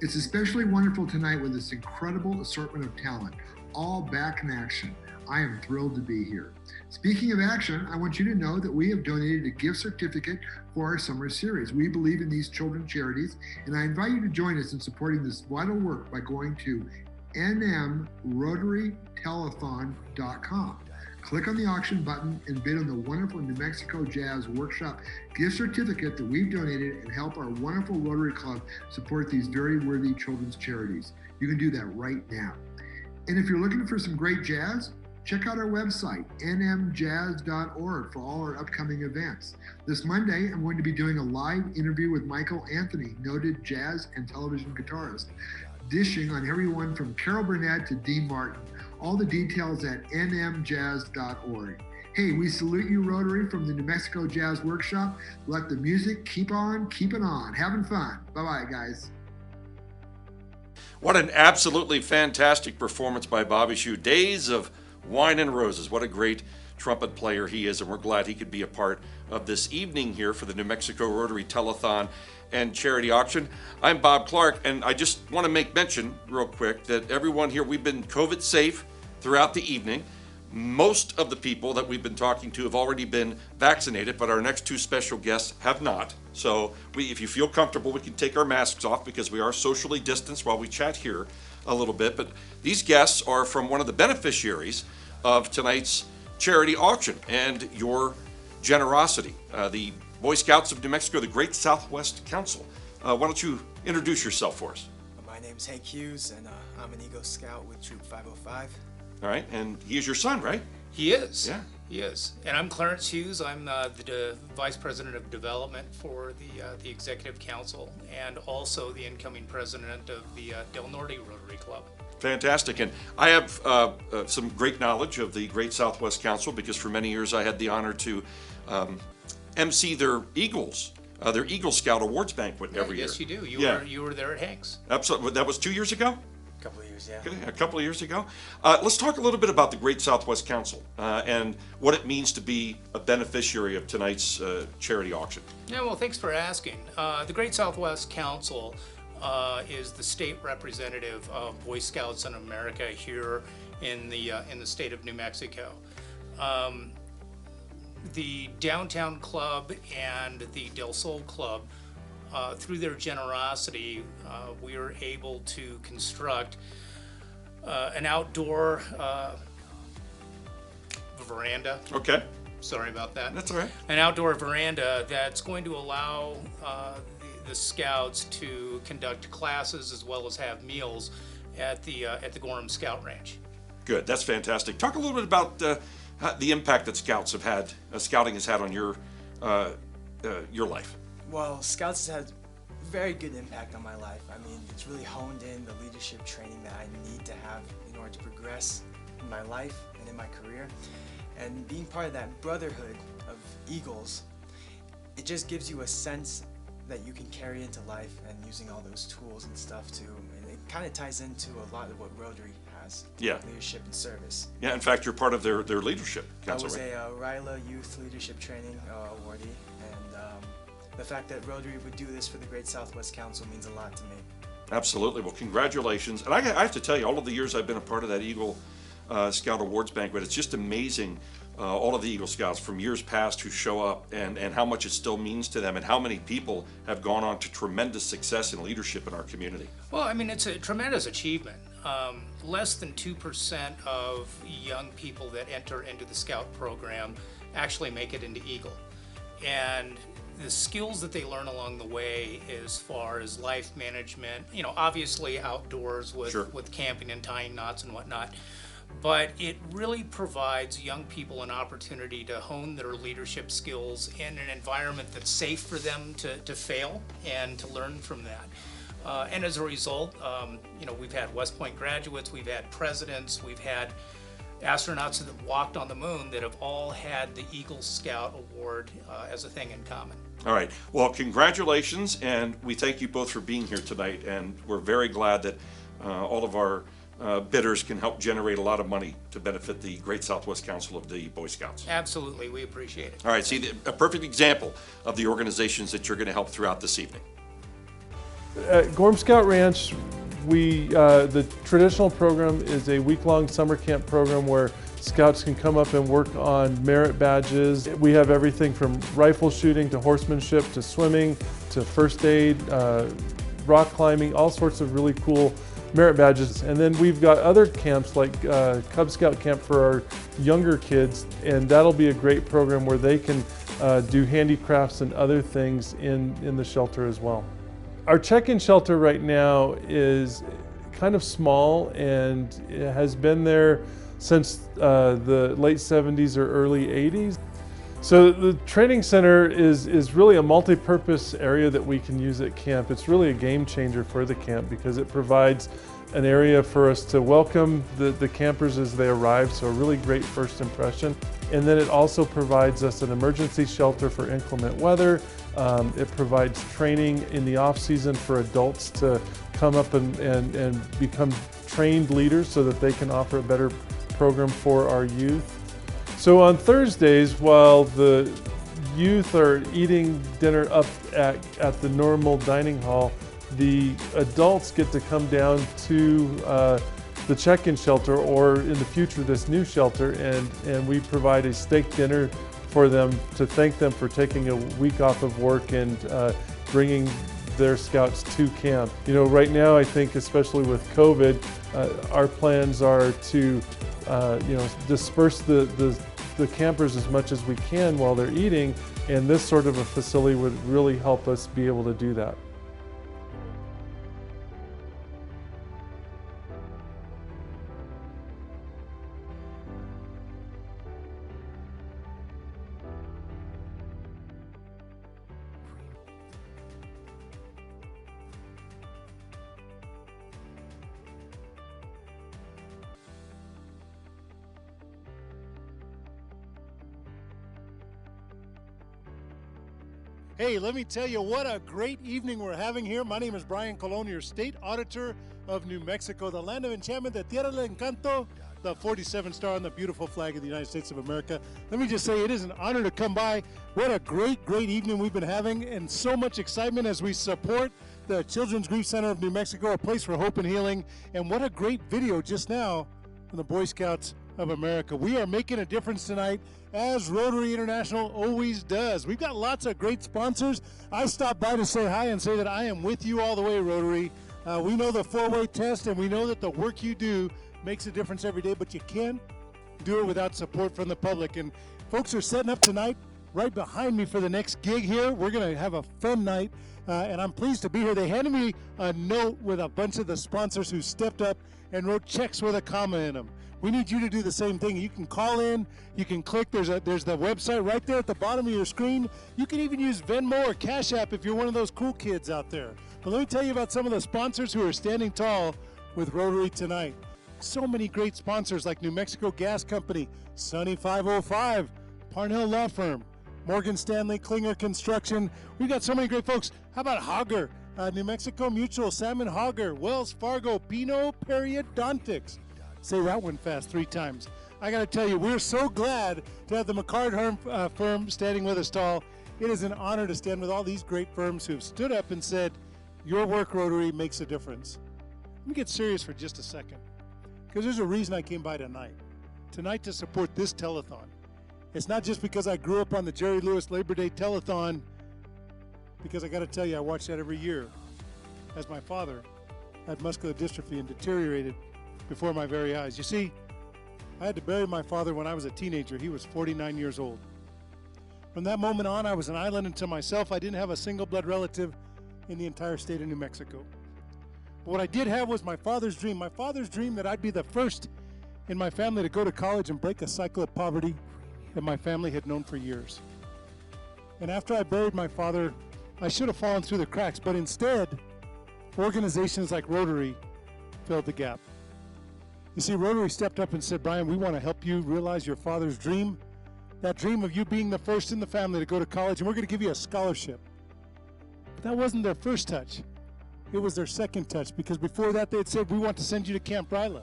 It's especially wonderful tonight with this incredible assortment of talent, all back in action. I am thrilled to be here. Speaking of action, I want you to know that we have donated a gift certificate for our summer series. We believe in these children's charities, and I invite you to join us in supporting this vital work by going to nmrotarytelethon.com. Click on the auction button and bid on the wonderful New Mexico Jazz Workshop gift certificate that we've donated and help our wonderful Rotary Club support these very worthy children's charities. You can do that right now. And if you're looking for some great jazz, check out our website, nmjazz.org, for all our upcoming events. This Monday, I'm going to be doing a live interview with Michael Anthony, noted jazz and television guitarist, dishing on everyone from Carol Burnett to Dean Martin. All the details at nmjazz.org. Hey, we salute you, Rotary, from the New Mexico Jazz Workshop. Let the music keep on keeping on. Having fun. Bye-bye, guys. What an absolutely fantastic performance by Bobby Shue. Days of Wine and Roses. What a great trumpet player he is, and we're glad he could be a part of this evening here for the New Mexico Rotary Telethon and Charity Auction. I'm Bob Clark, and I just want to make mention real quick that everyone here, we've been COVID safe throughout the evening. Most of the people that we've been talking to have already been vaccinated, but our next two special guests have not. So if you feel comfortable, we can take our masks off because we are socially distanced while we chat here a little bit. But these guests are from one of the beneficiaries of tonight's charity auction and your generosity. The Boy Scouts of New Mexico, the Great Southwest Council. Why don't you introduce yourself for us? My name's Hank Hughes, and I'm an Eagle Scout with Troop 505. All right, and he is your son, right? He is. Yeah. He is. And I'm Clarence Hughes. I'm the Vice President of Development for the Executive Council and also the incoming President of the Del Norte Rotary Club. Fantastic. And I have some great knowledge of the Great Southwest Council because for many years I had the honor to MC their Eagle Scout Awards banquet every year. Yes, you do. You were there at Hank's. Absolutely. That was 2 years ago? A couple of years, yeah. Okay, a couple of years ago. Let's talk a little bit about the Great Southwest Council and what it means to be a beneficiary of tonight's charity auction. Yeah, well, thanks for asking. The Great Southwest Council is the state representative of Boy Scouts in America here in the state of New Mexico. The Downtown Club and the Del Sol Club, through their generosity, we were able to construct an outdoor veranda. Okay. Sorry about that. That's all right. An outdoor veranda that's going to allow the Scouts to conduct classes as well as have meals at the Gorham Scout Ranch. Good. That's fantastic. Talk a little bit about the impact that scouting has had on your life. Well, Scouts has had very good impact on my life. I mean, it's really honed in the leadership training that I need to have in order to progress in my life and in my career. And being part of that brotherhood of Eagles, it just gives you a sense that you can carry into life and using all those tools and stuff too. And it kind of ties into a lot of what Rotary has. Yeah. Leadership and service. Yeah, in fact, you're part of their leadership council, I was right? a RILA Youth Leadership Training awardee, and the fact that Rotary would do this for the Great Southwest Council means a lot to me. Absolutely. Well, congratulations. And I have to tell you, all of the years I've been a part of that Eagle Scout Awards banquet, it's just amazing, all of the Eagle Scouts from years past who show up and how much it still means to them and how many people have gone on to tremendous success in leadership in our community. Well, I mean, it's a tremendous achievement. Less than 2% of young people that enter into the Scout program actually make it into Eagle. And the skills that they learn along the way as far as life management, obviously outdoors with camping and tying knots and whatnot, but it really provides young people an opportunity to hone their leadership skills in an environment that's safe for them to fail and to learn from that. And as a result, we've had West Point graduates, we've had presidents, we've had astronauts that have walked on the moon that have all had the Eagle Scout Award as a thing in common. All right. Well, congratulations, and we thank you both for being here tonight, and we're very glad that all of our bidders can help generate a lot of money to benefit the Great Southwest Council of the Boy Scouts. Absolutely, we appreciate it. All right, see, a perfect example of the organizations that you're going to help throughout this evening. At Gorham Scout Ranch, the traditional program is a week-long summer camp program where Scouts can come up and work on merit badges. We have everything from rifle shooting to horsemanship to swimming to first aid, rock climbing, all sorts of really cool merit badges. And then we've got other camps like Cub Scout camp for our younger kids, and that'll be a great program where they can do handicrafts and other things in the shelter as well. Our check-in shelter right now is kind of small, and it has been there since the late 70s or early 80s. So the training center is really a multi-purpose area that we can use at camp. It's really a game changer for the camp because it provides an area for us to welcome the campers as they arrive, so a really great first impression. And then it also provides us an emergency shelter for inclement weather. It provides training in the off-season for adults to come up and become trained leaders so that they can offer a better program for our youth. So on Thursdays, while the youth are eating dinner up at the normal dining hall, the adults get to come down to the check-in shelter, or in the future this new shelter, and we provide a steak dinner for them to thank them for taking a week off of work and bringing their scouts to camp. You know, right now I think, especially with COVID, our plans are to disperse the campers as much as we can while they're eating, and this sort of a facility would really help us be able to do that. Hey, let me tell you what a great evening we're having here. My name is Brian Colon, your State Auditor of New Mexico, the land of enchantment, the Tierra del Encanto, the 47 star on the beautiful flag of the United States of America. Let me just say it is an honor to come by. What a great evening we've been having, and so much excitement as we support the Children's Grief Center of New Mexico, a place for hope and healing. And what a great video just now from the Boy Scouts of America. We are making a difference tonight, as Rotary International always does. We've got lots of great sponsors. I stopped by to say hi and say that I am with you all the way, Rotary. We know the four-way test, and we know that the work you do makes a difference every day, but you can't do it without support from the public. And folks are setting up tonight right behind me for the next gig here. We're going to have a fun night, and I'm pleased to be here. They handed me a note with a bunch of the sponsors who stepped up and wrote checks with a comma in them. We need you to do the same thing. You can call in, you can click, there's the website right there at the bottom of your screen. You can even use Venmo or Cash App if you're one of those cool kids out there. But let me tell you about some of the sponsors who are standing tall with Rotary tonight. So many great sponsors like New Mexico Gas Company, Sunny 505, Parnell Law Firm, Morgan Stanley Klinger Construction. We've got so many great folks. How about Hogger, New Mexico Mutual, Salmon Hogger, Wells Fargo, Pinot Periodontics. Say that one fast 3 times. I got to tell you, we're so glad to have the McCard firm standing with us tall. It is an honor to stand with all these great firms who have stood up and said, your work, Rotary, makes a difference. Let me get serious for just a second, because there's a reason I came by tonight. Tonight to support this telethon. It's not just because I grew up on the Jerry Lewis Labor Day telethon, because I got to tell you, I watch that every year as my father had muscular dystrophy and deteriorated before my very eyes. You see, I had to bury my father when I was a teenager. He was 49 years old. From that moment on, I was an island unto myself. I didn't have a single blood relative in the entire state of New Mexico. But what I did have was my father's dream that I'd be the first in my family to go to college and break a cycle of poverty that my family had known for years. And after I buried my father, I should have fallen through the cracks, but instead, organizations like Rotary filled the gap. You see, Rotary stepped up and said, Brian, we want to help you realize your father's dream, that dream of you being the first in the family to go to college, and we're going to give you a scholarship. But that wasn't their first touch. It was their second touch, because before that they had said, we want to send you to Camp Ryla.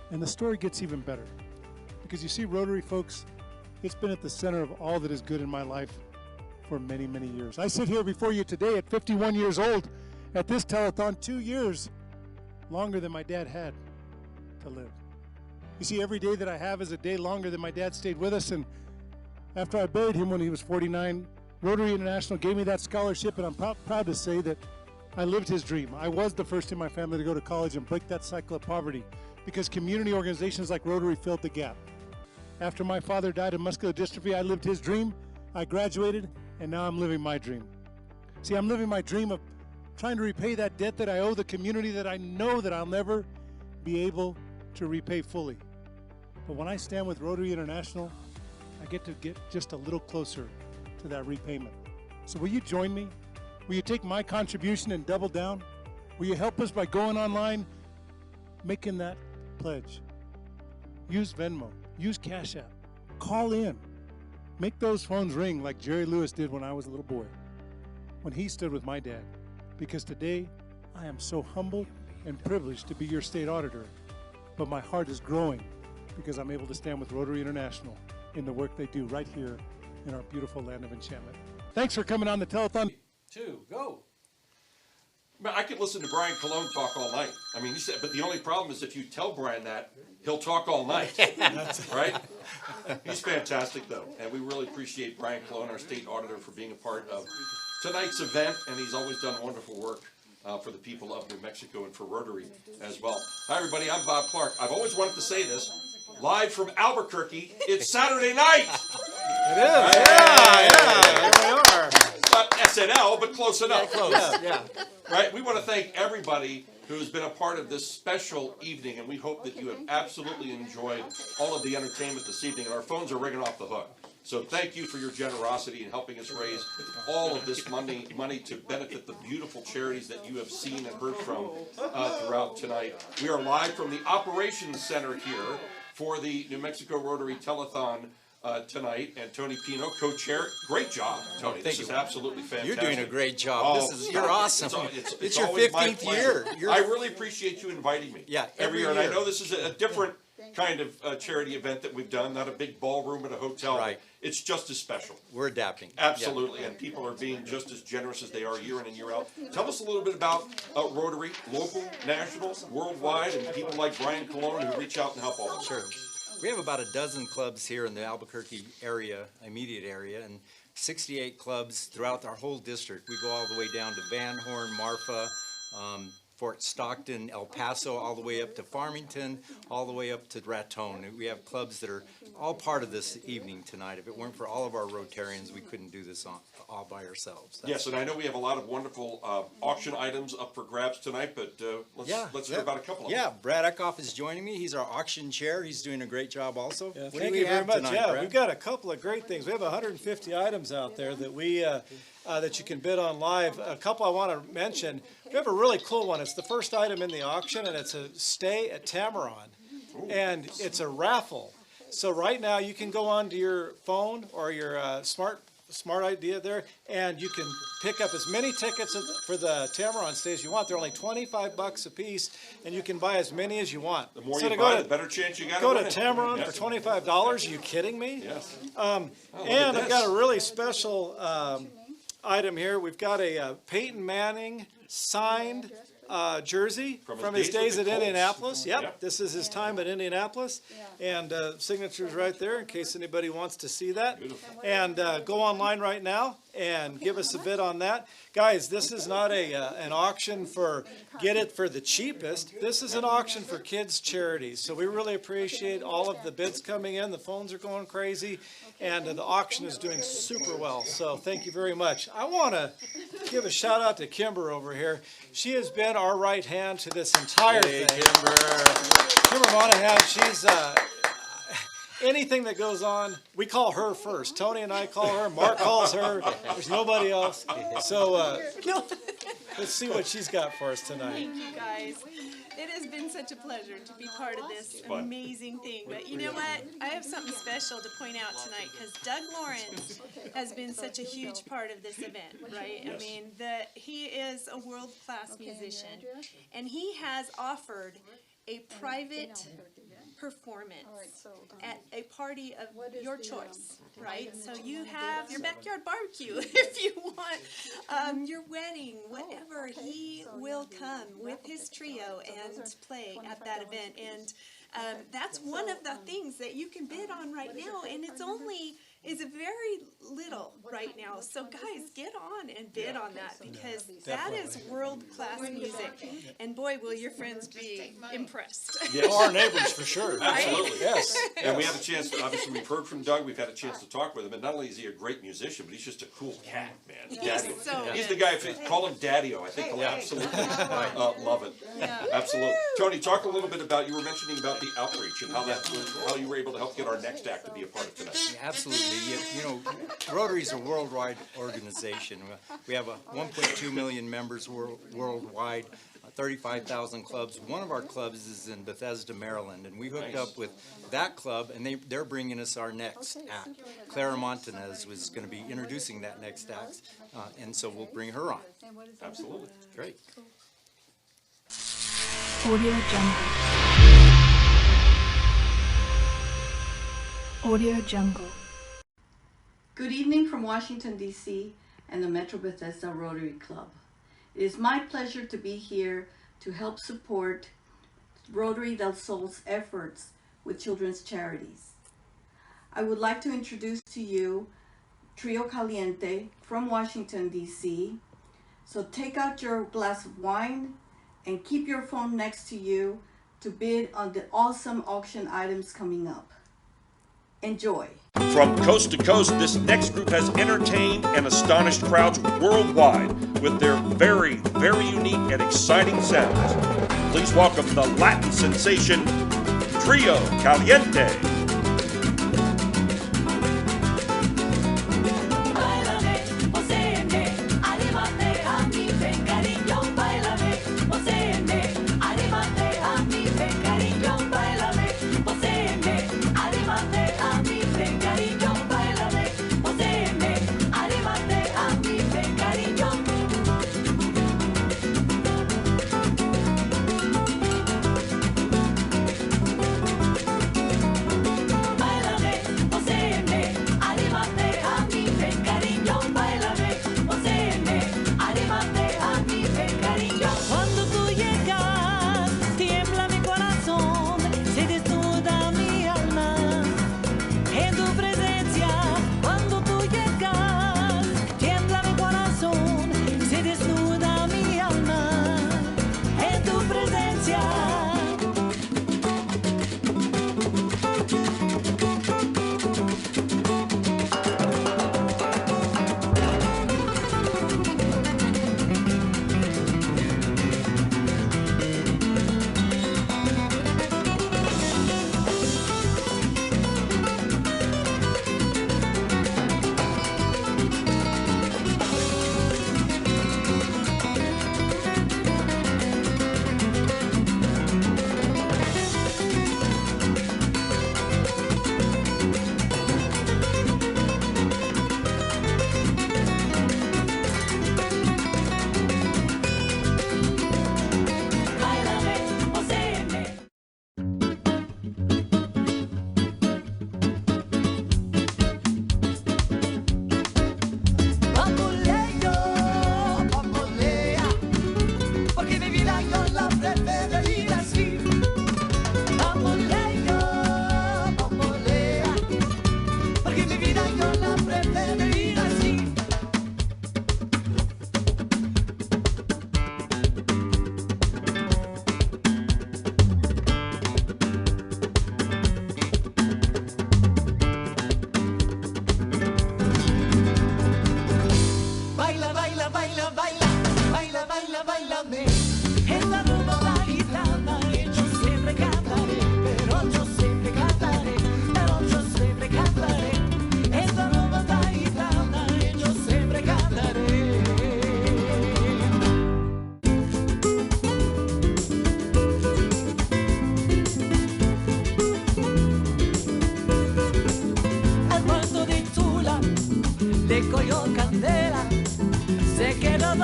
And the story gets even better. Because you see, Rotary, folks, it's been at the center of all that is good in my life for many, many years. I sit here before you today at 51 years old at this telethon, 2 years longer than my dad had to live. You see, every day that I have is a day longer than my dad stayed with us, and after I buried him when he was 49, Rotary International gave me that scholarship, and I'm proud to say that I lived his dream. I was the first in my family to go to college and break that cycle of poverty, because community organizations like Rotary filled the gap. After my father died of muscular dystrophy, I lived his dream, I graduated, and now I'm living my dream. See, I'm living my dream of trying to repay that debt that I owe the community that I know that I'll never be able to repay fully. But when I stand with Rotary International, I get to get just a little closer to that repayment. So will you join me? Will you take my contribution and double down? Will you help us by going online, making that pledge? Use Venmo, use Cash App, call in. Make those phones ring like Jerry Lewis did when I was a little boy, when he stood with my dad. Because today, I am so humbled and privileged to be your state auditor, but my heart is growing because I'm able to stand with Rotary International in the work they do right here in our beautiful land of enchantment. Thanks for coming on the telethon. 2, go. Man, I could listen to Brian Colon talk all night. I mean, he said, but the only problem is if you tell Brian that, he'll talk all night, right? He's fantastic, though, and we really appreciate Brian Colon, our state auditor, for being a part of tonight's event, and he's always done wonderful work for the people of New Mexico and for Rotary as well. Hi, everybody. I'm Bob Clark. I've always wanted to say this. Live from Albuquerque, it's Saturday night. It is. Yeah. Here we are. Not SNL, but close enough. Yeah. Right? We want to thank everybody who's been a part of this special evening, and we hope that you have absolutely enjoyed all of the entertainment this evening, and our phones are ringing off the hook. So thank you for your generosity in helping us raise all of this money to benefit the beautiful charities that you have seen and heard from throughout tonight. We are live from the Operations Center here for the New Mexico Rotary Telethon tonight, and Tony Pino, co-chair. Great job, Tony. This is absolutely fantastic. You're doing a great job. You're awesome. It's your always my 15th year. I really appreciate you inviting me. Yeah, every year. And I know this is a different kind of charity event that we've done, not a big ballroom at a hotel. Right. It's just as special. We're adapting. Absolutely, and people are being just as generous as they are year in and year out. Tell us a little bit about Rotary, local, national, worldwide, and people like Brian Colon who reach out and help all of us. Sure. We have about a dozen clubs here in the Albuquerque area, immediate area, and 68 clubs throughout our whole district. We go all the way down to Van Horn, Marfa, Fort Stockton, El Paso, all the way up to Farmington, all the way up to Raton. We have clubs that are all part of this evening tonight. If it weren't for all of our Rotarians, we couldn't do this all by ourselves. Yes, and I know we have a lot of wonderful auction items up for grabs tonight, but let's hear about a couple of them. Yeah, Brad Eckhoff is joining me. He's our auction chair. He's doing a great job also. Yeah, What do thank we you very have much. tonight, Yeah, Brad? we've got a couple of great things. We have 150 items out there that we that you can bid on live. A couple I want to mention. We have a really cool one. It's the first item in the auction, and it's a stay at Tamaron, and it's a raffle. So right now you can go onto your phone or your smart idea there, and you can pick up as many tickets for the Tamaron stay as you want. They're only $25 a piece, and you can buy as many as you want. The more you buy, the better chance you got to go win to it. Tamaron Yes. for $25. Are you kidding me? Yes. And I've got a really special item here. We've got a Peyton Manning signed jersey from his days at Indianapolis. Yep, this is his time at Indianapolis. And signatures right there in case anybody wants to see that. And go online right now and give us a bid on that. Guys, this is not an auction for get it for the cheapest. This is an auction for kids' charities. So we really appreciate all of the bids coming in. The phones are going crazy. And the auction is doing super well. So thank you very much. I want to give a shout out to Kimber over here. She has been our right hand to this entire thing. Kimber Monahan, she's anything that goes on, we call her first. Tony and I call her. Mark calls her. There's nobody else. So let's see what she's got for us tonight. Thank you, guys. It has been such a pleasure to be part of this amazing thing. But you know what? I have something special to point out tonight because Doug Lawrence has been such a huge part of this event, right? I mean, he is a world-class musician, and he has offered a private performance at a party of your choice, right? So you have your backyard barbecue if you want, your wedding, whatever. He will come with his trio and play at that event. And that's one of the things that you can bid on right now, and it's very little right now. So guys, get on and bid on that because that is world-class music. And boy, will your friends be impressed. Yes. Our neighbors for sure. Right? Absolutely. Yes. And we have a chance to, obviously we've heard from Doug, we've had a chance to talk with him, and not only is he a great musician, but he's just a cool cat, man. He's Daddy-o. so He's good. the guy, if you call him Daddy-o, I think he'll absolutely love it. Yeah. Absolutely. Tony, talk a little bit about, you were mentioning about the outreach and how you were able to help get our next act to be a part of tonight. Absolutely. You know, Rotary is a worldwide organization. We have 1.2 million members worldwide, 35,000 clubs. One of our clubs is in Bethesda, Maryland, and we hooked up with that club, and they're bringing us our next act. Clara Montanez was going to be introducing that next act, and so we'll bring her on. Absolutely. Great. Audio Jungle. Audio Jungle. Good evening from Washington, D.C. and the Metro Bethesda Rotary Club. It is my pleasure to be here to help support Rotary del Sol's efforts with children's charities. I would like to introduce to you Trio Caliente from Washington, D.C. So take out your glass of wine and keep your phone next to you to bid on the awesome auction items coming up. Enjoy. From coast to coast, this next group has entertained and astonished crowds worldwide with their very, very unique and exciting sounds. Please welcome the Latin sensation, Trio Caliente.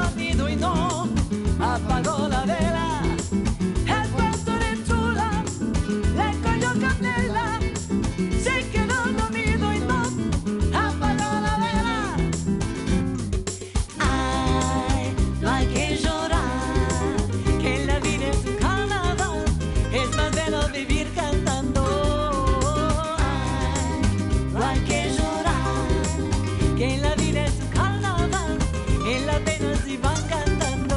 dormido y no apagó la vela. El pastor chula le cogió candela, se quedó dormido y no apagó la vela. Ay, no hay que llorar, que la vida es un carnaval, es más bello vivir cantando. Ay, no hay que llorar, que la vida es un carnaval, en la pena se van cantando.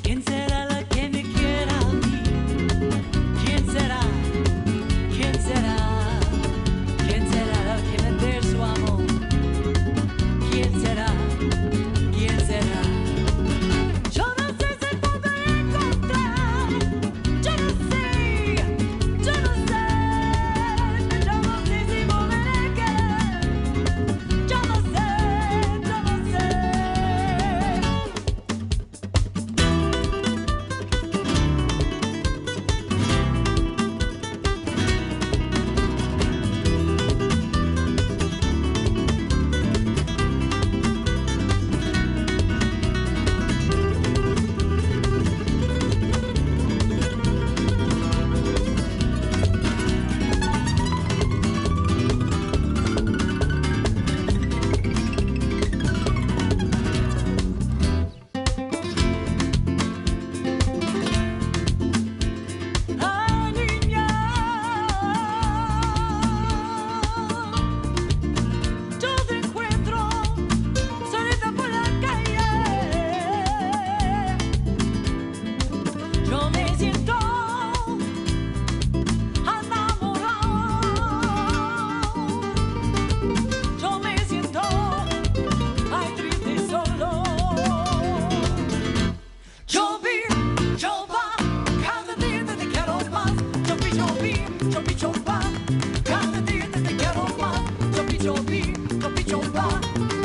¿Quién será la que me quiera a mí? ¿Quién será? ¿Quién será? ¿Quién será la que me dé su amor? ¿Quién será? ¿Quién será? Yo no sé si podré encontrar. Yo no sé. Yo no sé. Yo no sé si volveré a querer. Yo no sé. Yo no sé. Ay, niña, yo te encuentro solita por la calle. Yo me siento enamorado. Yo me siento ay triste y solo. Yo vi, yo va, cada día te quiero más. Yo vi, yo va, cada día te quiero más. Yo vi, yo va,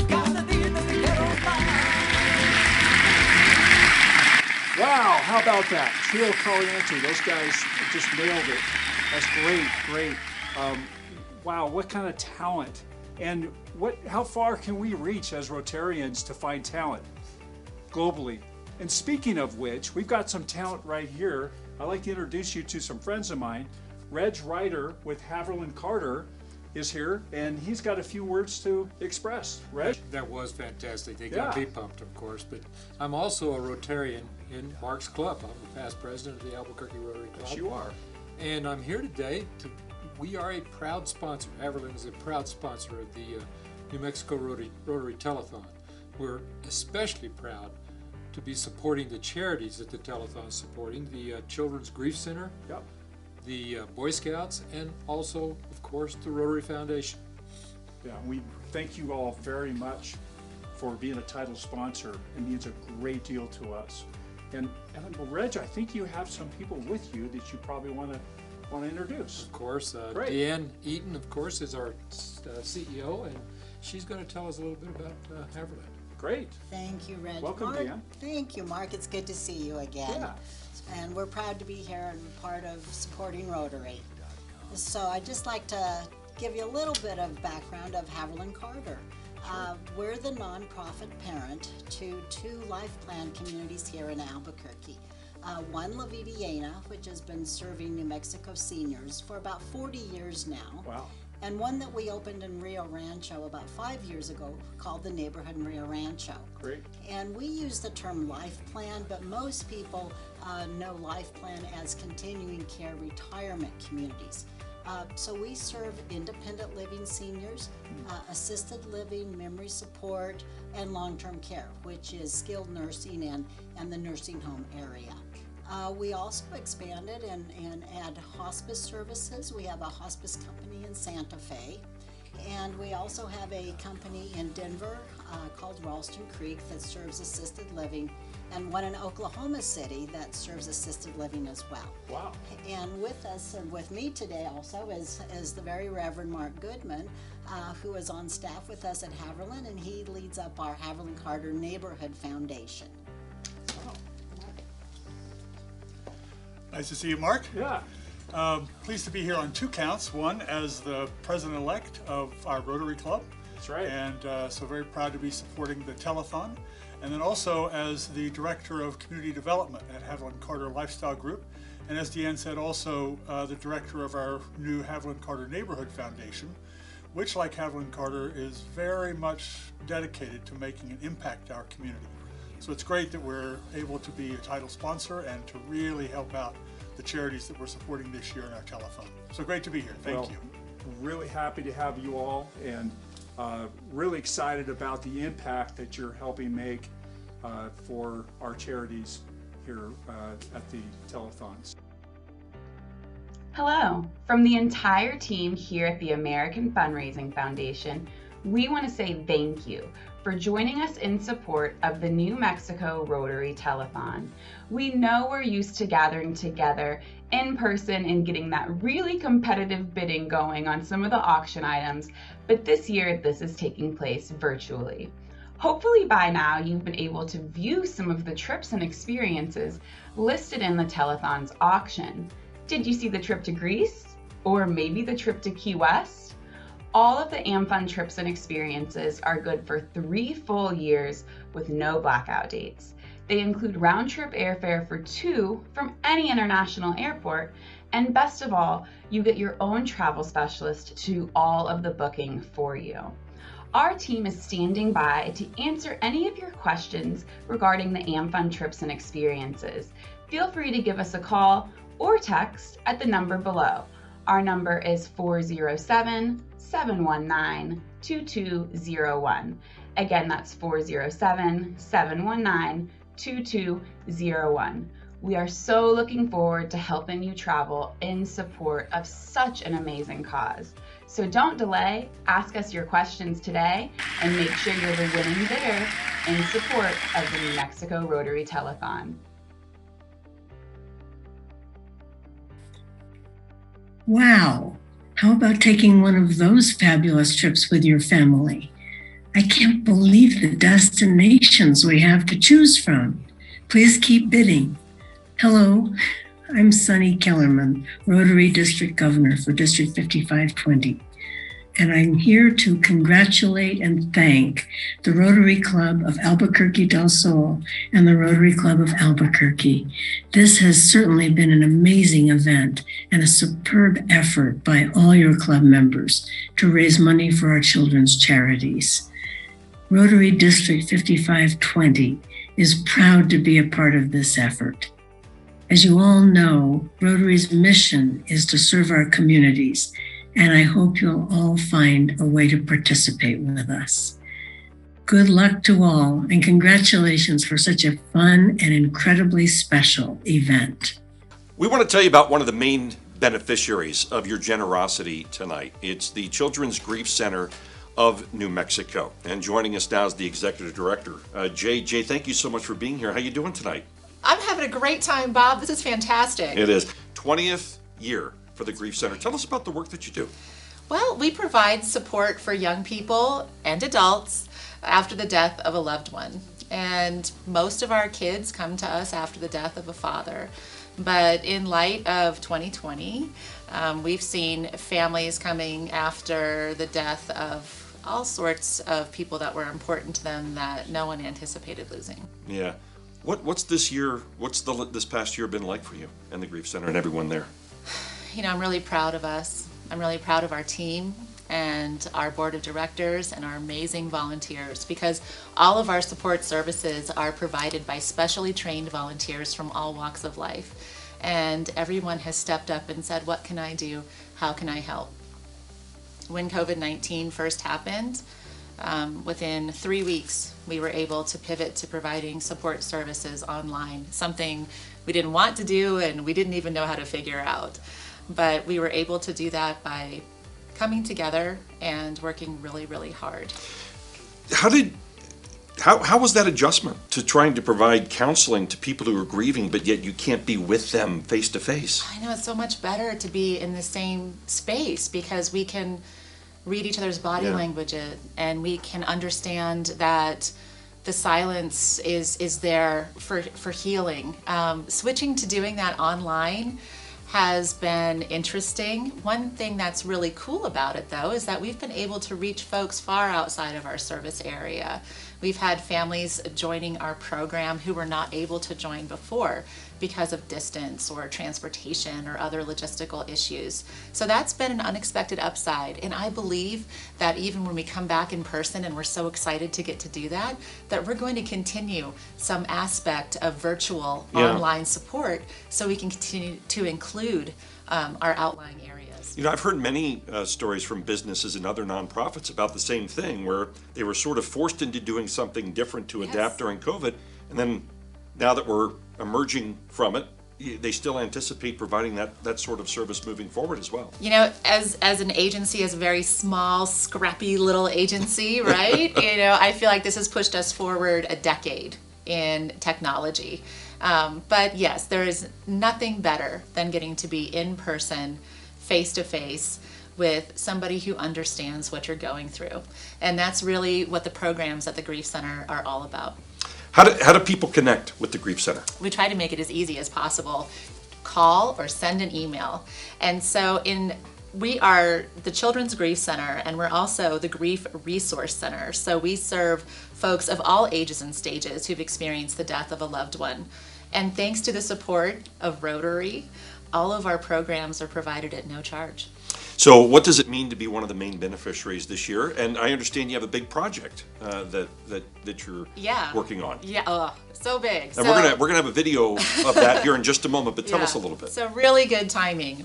cada día te quiero más. Wow, how about that? Trio Caliente, those guys just nailed it. That's great. Wow, what kind of talent. And how far can we reach as Rotarians to find talent globally? And speaking of which, we've got some talent right here. I'd like to introduce you to some friends of mine. Reg Ryder with Haverland Carter is here, and he's got a few words to express. Reg? That was fantastic. They got me pumped, of course, but I'm also a Rotarian in Mark's club. I'm the past president of the Albuquerque Rotary Club. Yes, you are. And I'm here today we are a proud sponsor. Haverland is a proud sponsor of the New Mexico Rotary Telethon. We're especially proud to be supporting the charities that the Telethon is supporting, the Children's Grief Center, the Boy Scouts, and also, of course, the Rotary Foundation. Yeah, we thank you all very much for being a title sponsor. It means a great deal to us. And Reg, I think you have some people with you that you probably want to introduce. Of course, Deanne Eaton, of course, is our CEO, and she's going to tell us a little bit about Haverland. Great. Thank you, Reg. Welcome, Mark, Deanne. Thank you, Mark. It's good to see you again. Yeah. And we're proud to be here and part of supporting Rotary. So I'd just like to give you a little bit of background of Haverland Carter. We're the nonprofit parent to 2 life plan communities here in Albuquerque. One, La Vidiana, which has been serving New Mexico seniors for about 40 years now. Wow. And one that we opened in Rio Rancho about 5 years ago called the Neighborhood in Rio Rancho. Great. And we use the term life plan, but most people know life plan as continuing care retirement communities. So we serve independent living seniors, assisted living, memory support, and long-term care, which is skilled nursing and the nursing home area. We also expanded and add hospice services. We have a hospice company in Santa Fe, and we also have a company in Denver called Ralston Creek that serves assisted living, and one in Oklahoma City that serves assisted living as well. Wow. And with us, and with me today also, is the very Reverend Mark Goodman, who is on staff with us at Haverland, and he leads up our Haverland Carter Neighborhood Foundation. Nice to see you, Mark. Yeah. Pleased to be here on two counts. One, as the president-elect of our Rotary Club. That's right. And so very proud to be supporting the Telethon. And then also as the Director of Community Development at Haviland Carter Lifestyle Group. And as Deanne said, also the Director of our new Haviland Carter Neighborhood Foundation, which, like Haviland Carter, is very much dedicated to making an impact to our community. So it's great that we're able to be a title sponsor and to really help out the charities that we're supporting this year in our telethon. So great to be here. Thank you. Really happy to have you all, and really excited about the impact that you're helping make for our charities here at the telethons. Hello. From the entire team here at the American Fundraising Foundation, we want to say thank you for joining us in support of the New Mexico Rotary Telethon. We know we're used to gathering together in person and getting that really competitive bidding going on some of the auction items, but this year this is taking place virtually. Hopefully by now you've been able to view some of the trips and experiences listed in the telethon's auction. Did you see the trip to Greece? Or maybe the trip to Key West? All of the AmFun trips and experiences are good for 3 full years with no blackout dates. They include round-trip airfare for 2 from any international airport, and best of all, you get your own travel specialist to do all of the booking for you. Our team is standing by to answer any of your questions regarding the AmFun trips and experiences. Feel free to give us a call or text at the number below. Our number is 407-719-2201. Again, that's 407-719-2201. We are so looking forward to helping you travel in support of such an amazing cause. So don't delay, ask us your questions today, and make sure you're the winning bidder in support of the New Mexico Rotary Telethon. Wow, how about taking one of those fabulous trips with your family? I can't believe the destinations we have to choose from. Please keep bidding. Hello, I'm Sunny Kellerman, Rotary District Governor for District 5520. And I'm here to congratulate and thank the Rotary Club of Albuquerque del Sol and the Rotary Club of Albuquerque. This has certainly been an amazing event and a superb effort by all your club members to raise money for our children's charities. Rotary District 5520 is proud to be a part of this effort. As you all know, Rotary's mission is to serve our communities, and I hope you'll all find a way to participate with us. Good luck to all, and congratulations for such a fun and incredibly special event. We want to tell you about one of the main beneficiaries of your generosity tonight. It's the Children's Grief Center of New Mexico. And joining us now is the Executive Director, Jay. Jay, thank you so much for being here. How you doing tonight? I'm having a great time, Bob. This is fantastic. It is. 20th year for the Grief Center. Tell us about the work that you do. Well, we provide support for young people and adults after the death of a loved one. And most of our kids come to us after the death of a father. But in light of 2020, we've seen families coming after the death of all sorts of people that were important to them that no one anticipated losing. Yeah. What's this year, this past year been like for you and the Grief Center and everyone there? You know, I'm really proud of us. I'm really proud of our team and our board of directors and our amazing volunteers, because all of our support services are provided by specially trained volunteers from all walks of life. And everyone has stepped up and said, what can I do? How can I help? When COVID-19 first happened, within 3 weeks, we were able to pivot to providing support services online, something we didn't want to do and we didn't even know how to figure out. But we were able to do that by coming together and working really, really hard. How did How was that adjustment to trying to provide counseling to people who are grieving, but yet you can't be with them face to face? I know it's so much better to be in the same space because we can read each other's body language and we can understand that the silence is there for healing. Switching to doing that online has been interesting. One thing that's really cool about it though is that we've been able to reach folks far outside of our service area. We've had families joining our program who were not able to join before because of distance or transportation or other logistical issues. So that's been an unexpected upside. And I believe that even when we come back in person, and we're so excited to get to do that, that we're going to continue some aspect of virtual online support so we can continue to include our outlying areas. You know, I've heard many stories from businesses and other nonprofits about the same thing, where they were sort of forced into doing something different to adapt during COVID, and then now that we're emerging from it, they still anticipate providing that sort of service moving forward as well. You know, as an agency, as a very small, scrappy little agency, right? You know, I feel like this has pushed us forward a decade in technology. But yes, there is nothing better than getting to be in person, face to face, with somebody who understands what you're going through. And that's really what the programs at the Grief Center are all about. How do people connect with the Grief Center? We try to make it as easy as possible. Call or send an email. And so we are the Children's Grief Center, and we're also the Grief Resource Center. So we serve folks of all ages and stages who've experienced the death of a loved one. And thanks to the support of Rotary, all of our programs are provided at no charge. So what does it mean to be one of the main beneficiaries this year? And I understand you have a big project that you're working on. Yeah, so big. And we're gonna have a video of that here in just a moment, but tell us a little bit. So really good timing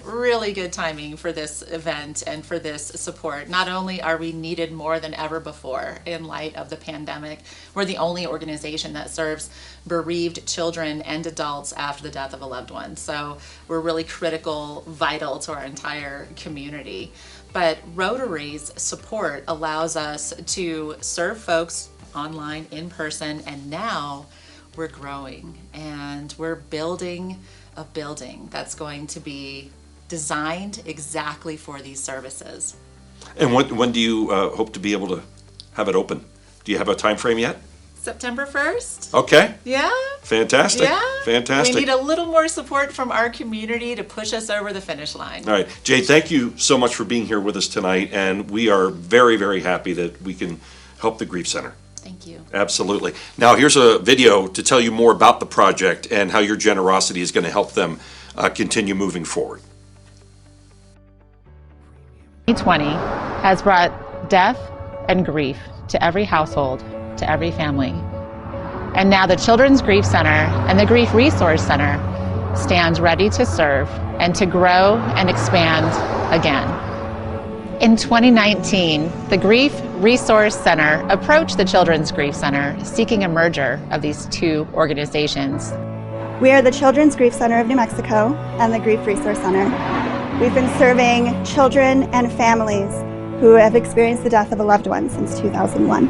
for this event and for this support. Not only are we needed more than ever before in light of the pandemic, we're the only organization that serves bereaved children and adults after the death of a loved one. So we're really critical, vital to our entire community. But Rotary's support allows us to serve folks online, in person, and now we're growing and we're building a building that's going to be designed exactly for these services. And when do you hope to be able to have it open? Do you have a time frame yet? September 1st. Okay. Yeah. Fantastic. Yeah. Fantastic. We need a little more support from our community to push us over the finish line. All right. Jay, thank you so much for being here with us tonight, and we are very, very happy that we can help the Grief Center. Thank you. Absolutely. Now, here's a video to tell you more about the project and how your generosity is going to help them continue moving forward. 2020 has brought death and grief to every household, to every family. And now the Children's Grief Center and the Grief Resource Center stand ready to serve and to grow and expand again. In 2019, the Grief Resource Center approached the Children's Grief Center seeking a merger of these two organizations. We are the Children's Grief Center of New Mexico and the Grief Resource Center. We've been serving children and families who have experienced the death of a loved one since 2001.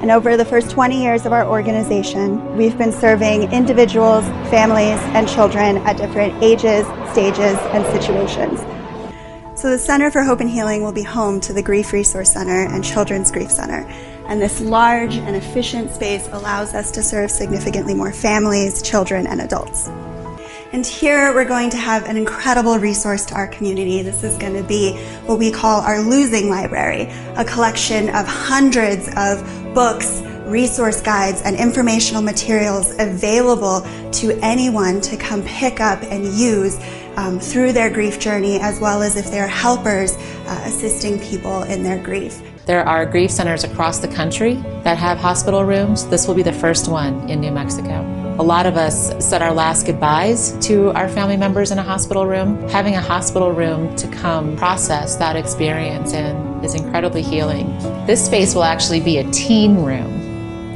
And over the first 20 years of our organization, we've been serving individuals, families, and children at different ages, stages, and situations. So the Center for Hope and Healing will be home to the Grief Resource Center and Children's Grief Center. And this large and efficient space allows us to serve significantly more families, children, and adults. And here we're going to have an incredible resource to our community. This is going to be what we call our losing library, a collection of hundreds of books, resource guides, and informational materials available to anyone to come pick up and use through their grief journey, as well as if they're helpers assisting people in their grief. There are grief centers across the country that have hospital rooms. This will be the first one in New Mexico. A lot of us said our last goodbyes to our family members in a hospital room. Having a hospital room to come process that experience in is incredibly healing. This space will actually be a teen room.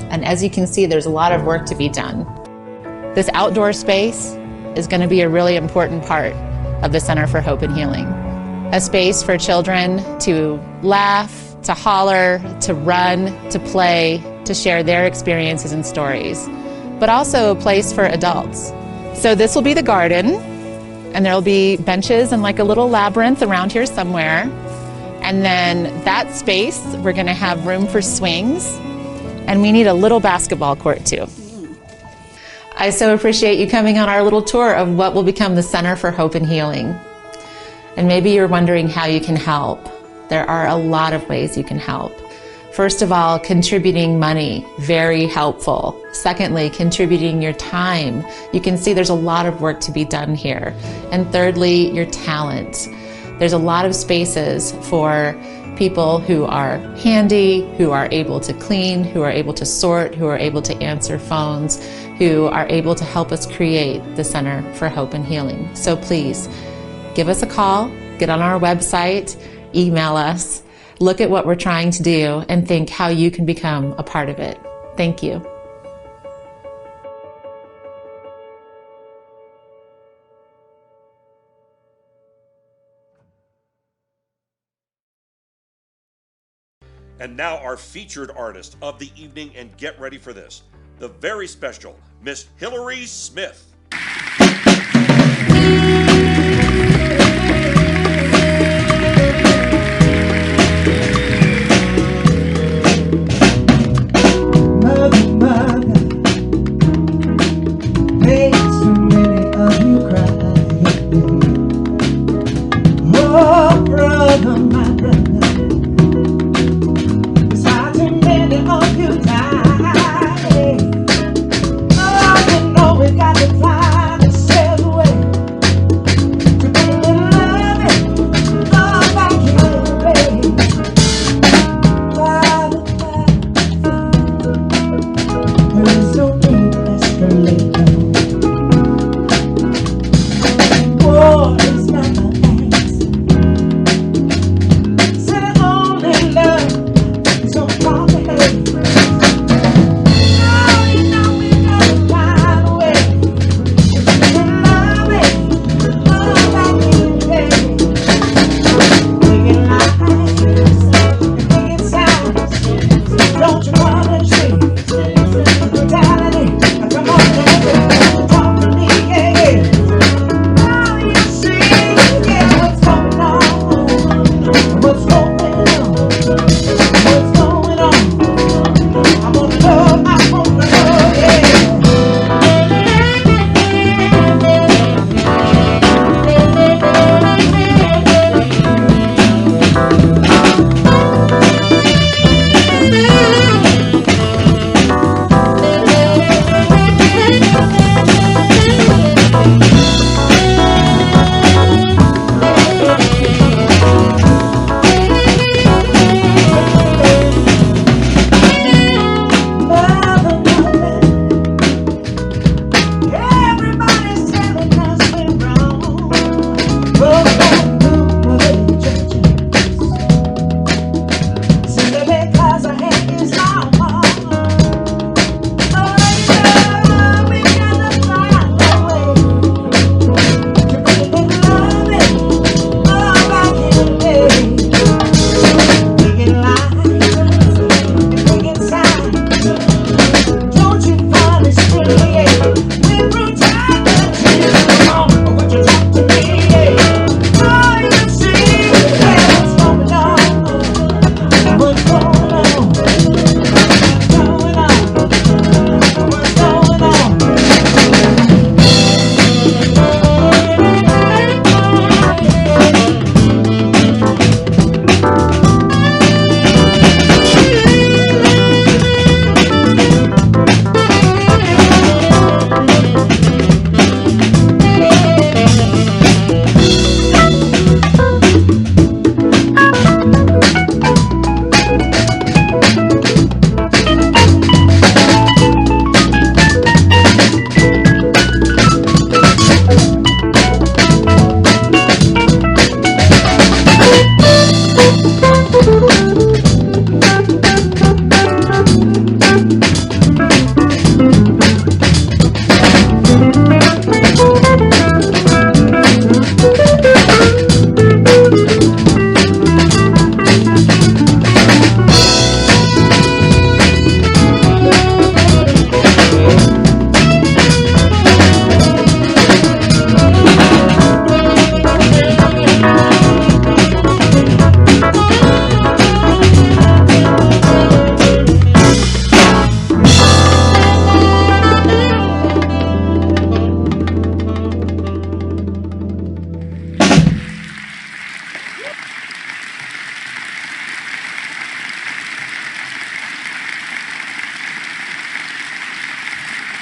And as you can see, there's a lot of work to be done. This outdoor space is going to be a really important part of the Center for Hope and Healing. A space for children to laugh, to holler, to run, to play, to share their experiences and stories, but also a place for adults. So this will be the garden, and there'll be benches and like a little labyrinth around here somewhere. And then that space, we're gonna have room for swings, and we need a little basketball court too. I so appreciate you coming on our little tour of what will become the Center for Hope and Healing. And maybe you're wondering how you can help. There are a lot of ways you can help. First of all, contributing money, very helpful. Secondly, contributing your time. You can see there's a lot of work to be done here. And thirdly, your talent. There's a lot of spaces for people who are handy, who are able to clean, who are able to sort, who are able to answer phones, who are able to help us create the Center for Hope and Healing. So please, give us a call, get on our website, email us, look at what we're trying to do, and think how you can become a part of it. Thank you. And now our featured artist of the evening, and get ready for this, the very special Miss Hillary Smith. Got the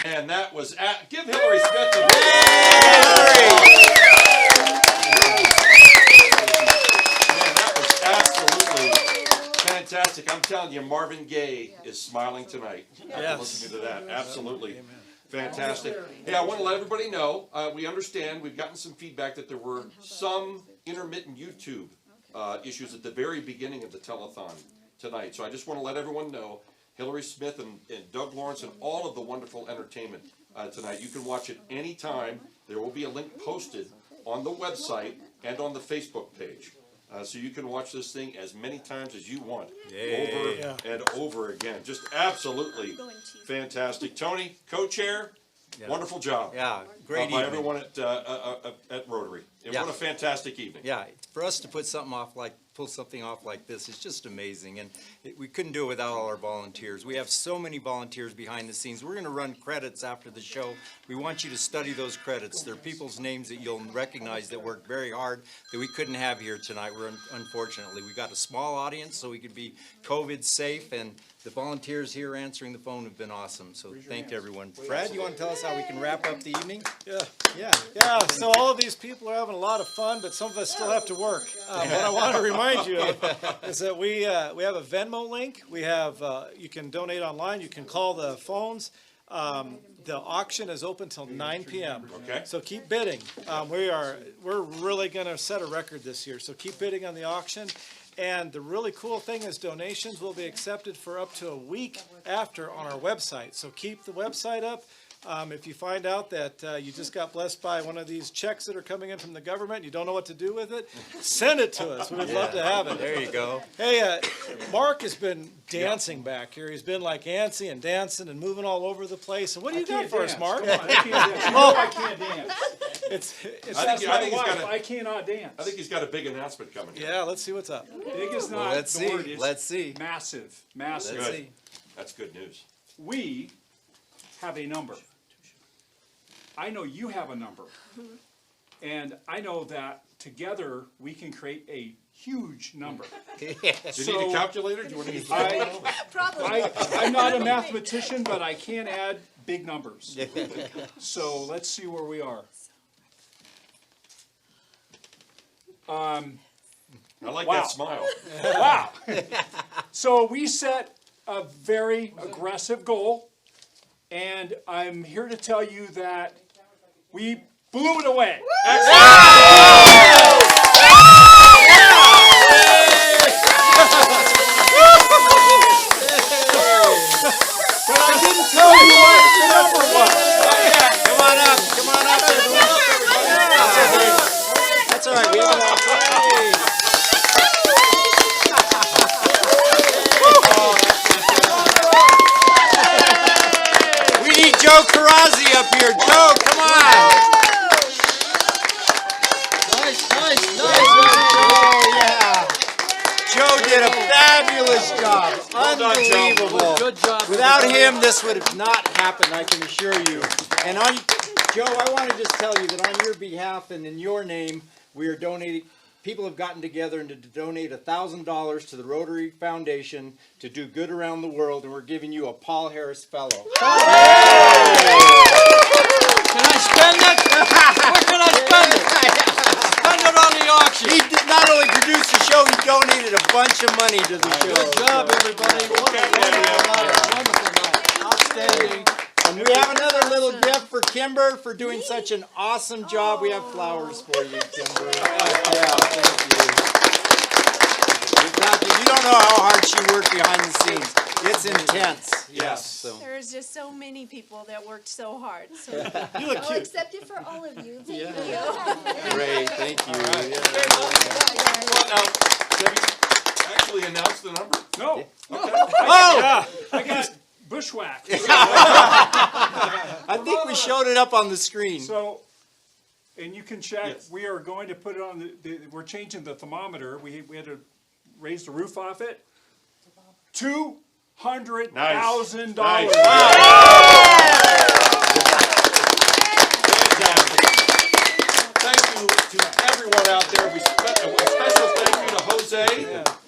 And that was give Hillary Smith a Man, that was absolutely fantastic. I'm telling you, Marvin Gaye is smiling tonight. Yes. Listening to that, absolutely. Fantastic. Hey, I want to let everybody know, we understand, we've gotten some feedback that there were some intermittent YouTube issues at the very beginning of the telethon tonight. So I just want to let everyone know, Hillary Smith and Doug Lawrence and all of the wonderful entertainment tonight, you can watch it anytime. There will be a link posted on the website and on the Facebook page. So you can watch this thing as many times as you want, over and over again. Just absolutely fantastic. Tony, co-chair, wonderful job. Yeah, great by evening. everyone at Rotary. What a fantastic evening. Yeah, for us to pull something off like this is just amazing, and we couldn't do it without all our volunteers. We have so many volunteers behind the scenes. We're going to run credits after the show. We want you to study those credits. They're people's names that you'll recognize that worked very hard that we couldn't have here tonight. Unfortunately, we got a small audience so we could be COVID safe, and the volunteers here answering the phone have been awesome. So thank everyone. Brad, you want to tell us how we can wrap up the evening? Yeah. So all of these people are having a lot of fun, but some of us still have to work. What I want to remind you of is that we have a Venmo link. We have you can donate online. You can call the phones. The auction is open till 9 p.m. Okay. So keep bidding. We're really going to set a record this year. So keep bidding on the auction. And the really cool thing is donations will be accepted for up to a week after on our website. So keep the website up. If you find out that you just got blessed by one of these checks that are coming in from the government, you don't know what to do with it, send it to us. We'd love to have it. There you go. Hey, Mark has been dancing back here. He's been like antsy and dancing and moving all over the place. And what do you got for us, Mark? I can't dance. You know I can't dance. I cannot dance. I think he's got a big announcement coming. Yeah, let's see what's up. Big is not Let's the see. word. It's Let's see. Massive. Let's see. That's good news. We have a number. I know you have a number. And I know that together we can create a huge number. Do you need a calculator? Do you want to use I'm not a mathematician, but I can add big numbers. So let's see where we are. I like that smile. Wow. So we set a very aggressive goal, and I'm here to tell you that we blew it away. But I didn't tell you what the number was. Come on up. Come on up, everyone. That's all right. We have We need Joe Carazzi up here. Joe, come on. Nice. Oh, yeah. Joe did a fabulous job. Unbelievable. Good job. Without him, this would have not happened, I can assure you. And Joe, I want to just tell you that on your behalf and in your name, we are donating. People have gotten together and to donate $1,000 to the Rotary Foundation to do good around the world, and we're giving you a Paul Harris Fellow. Can I spend it? Where can I spend it? Spend it on the auction. He did not only produce the show, he donated a bunch of money to the show. Good job, everybody. What a wonderful night. Outstanding. And we have another little gift for Kimber for doing such an awesome job. We have flowers for you, Kimber. Yeah, thank you. You don't know how hard she worked behind the scenes. It's intense. Yes. So. There's just so many people that worked so hard. So You look I'll cute. accept it for all of you. Thank Great, thank you. Now, have you actually announced the number? No. Oh! I got bushwhacked. I think we showed it up on the screen. So, and you can check, we are going to put it on we're changing the thermometer. We had to raise the roof off it. $200,000. Nice. Thank you to everyone out there. A special thank you to Jose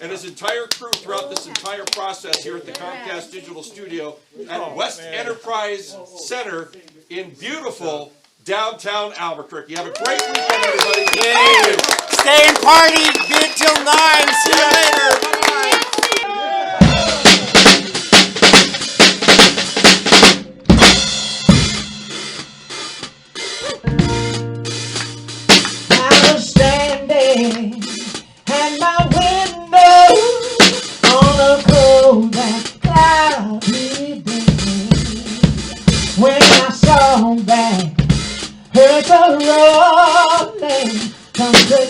and and his entire crew throughout this entire process here at the Comcast Digital Studio at West Enterprise Center in beautiful downtown Albuquerque. Have a great weekend, everybody. Yay. Stay and party. Good till 9. See you later. Bye-bye. I was standing at my window on a cold and cloudy day when I saw that hurt the rolling come to